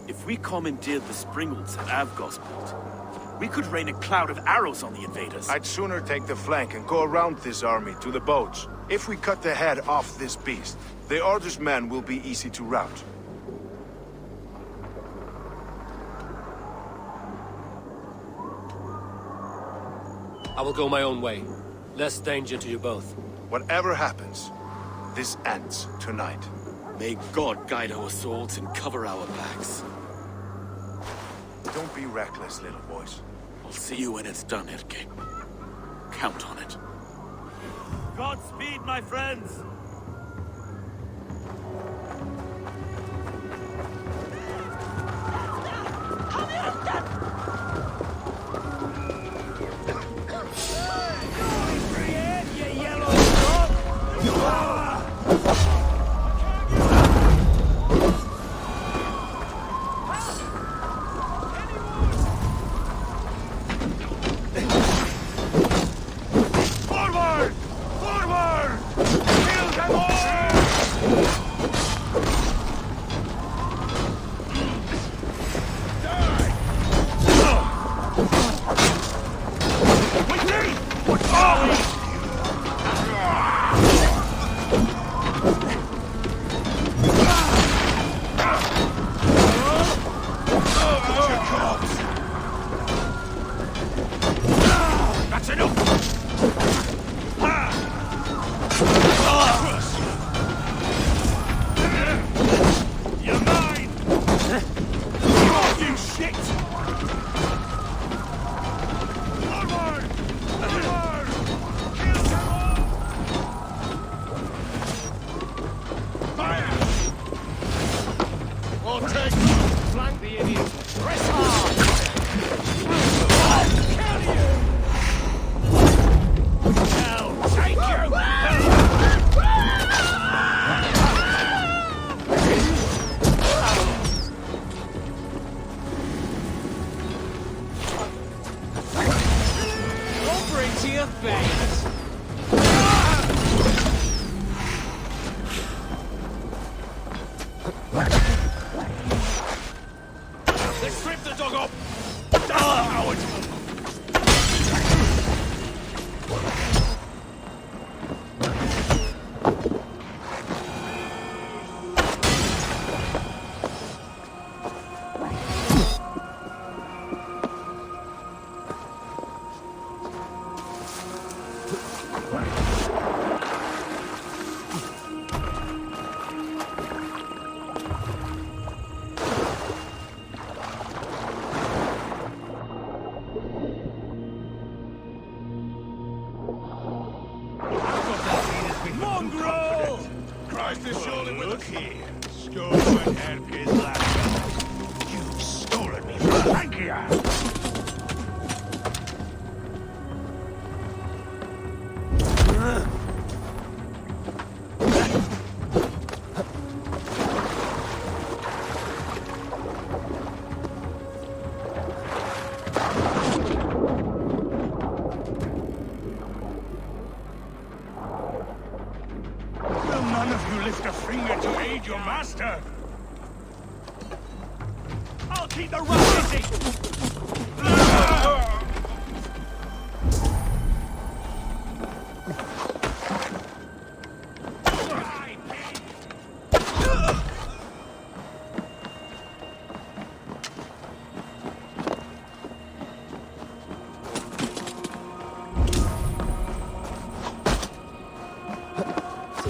If we commandeered the springles at Avgosport, we could rain a cloud of arrows on the invaders. I'd sooner take the flank and go around this army to the boats. If we cut the head off this beast, the Order's men will be easy to rout. I will go my own way. Less danger to you both. Whatever happens, this ends tonight. May God guide our swords and cover our backs. Don't be reckless, little boys. I'll see you when it's done, Erke. Count on it. Godspeed, my friends!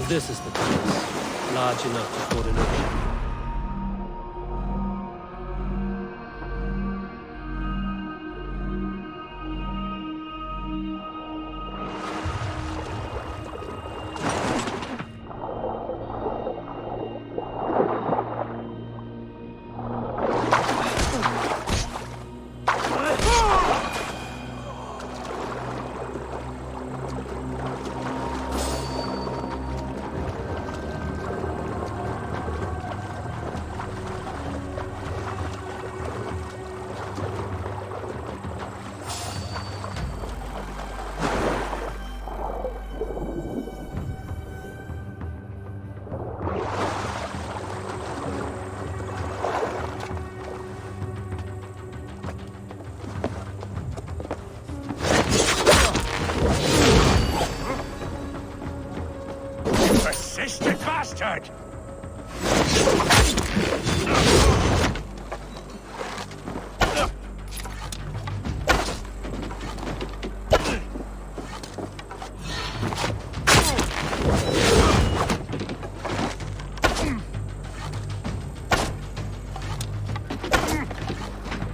This is the place, large enough to hold an ocean. twisted bastard!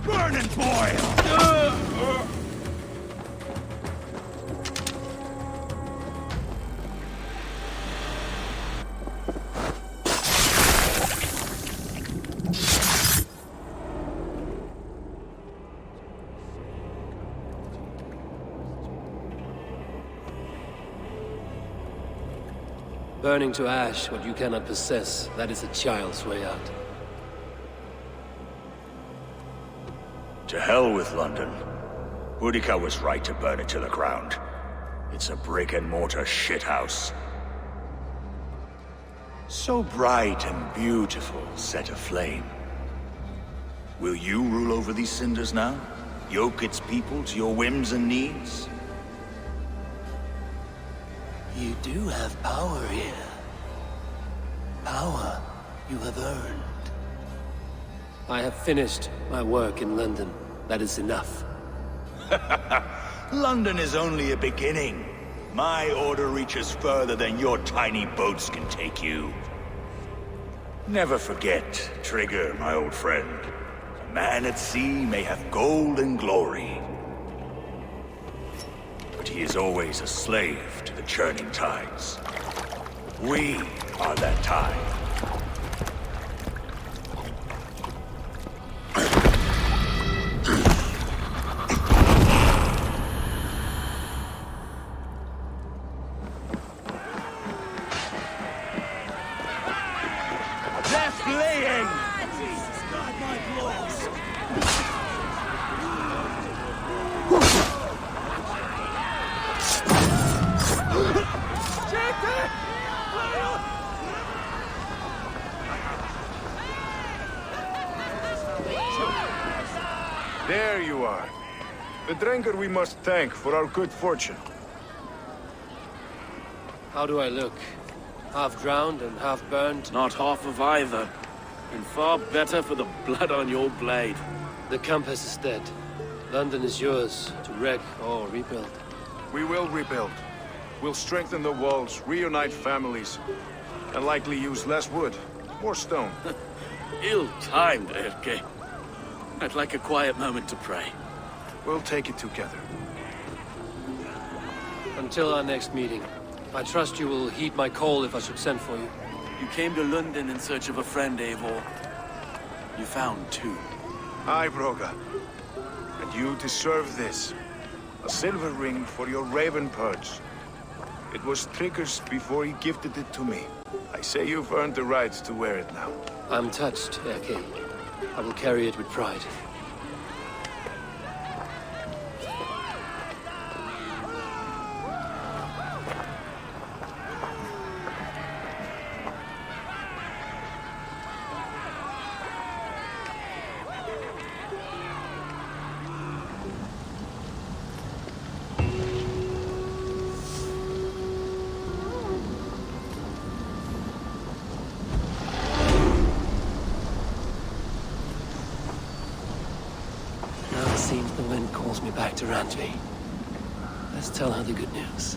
Burn and boil! Burning to ash what you cannot possess, that is a child's way out. To hell with London. Boudica was right to burn it to the ground. It's a brick-and-mortar shithouse. So bright and beautiful, set aflame. Will you rule over these cinders now? Yoke its people to your whims and needs? You do have power here. Power you have earned. I have finished my work in London. That is enough. London is only a beginning. My order reaches further than your tiny boats can take you. Never forget, Trigger, my old friend. A man at sea may have gold and glory, but he is always a slave to the churning tides. We are that tide. They're fleeing! Jesus God, my balls! There you are. The drinker we must thank for our good fortune. How do I look? Half drowned and half burned? Not half of either. And far better for the blood on your blade. The compass is dead. London is yours, to wreck or rebuild. We will rebuild. We'll strengthen the walls, reunite families, and likely use less wood, more stone. Ill-timed, Erke. I'd like a quiet moment to pray. We'll take it together. Until our next meeting, I trust you will heed my call if I should send for you. You came to London in search of a friend, Eivor. You found two. Aye, Broga. And you deserve this. A silver ring for your raven purge. It was Trigger's before he gifted it to me. I say you've earned the right to wear it now. I'm touched, Erke. I will carry it with pride. Now it seems the wind calls me back to Randvi. Let's tell her the good news.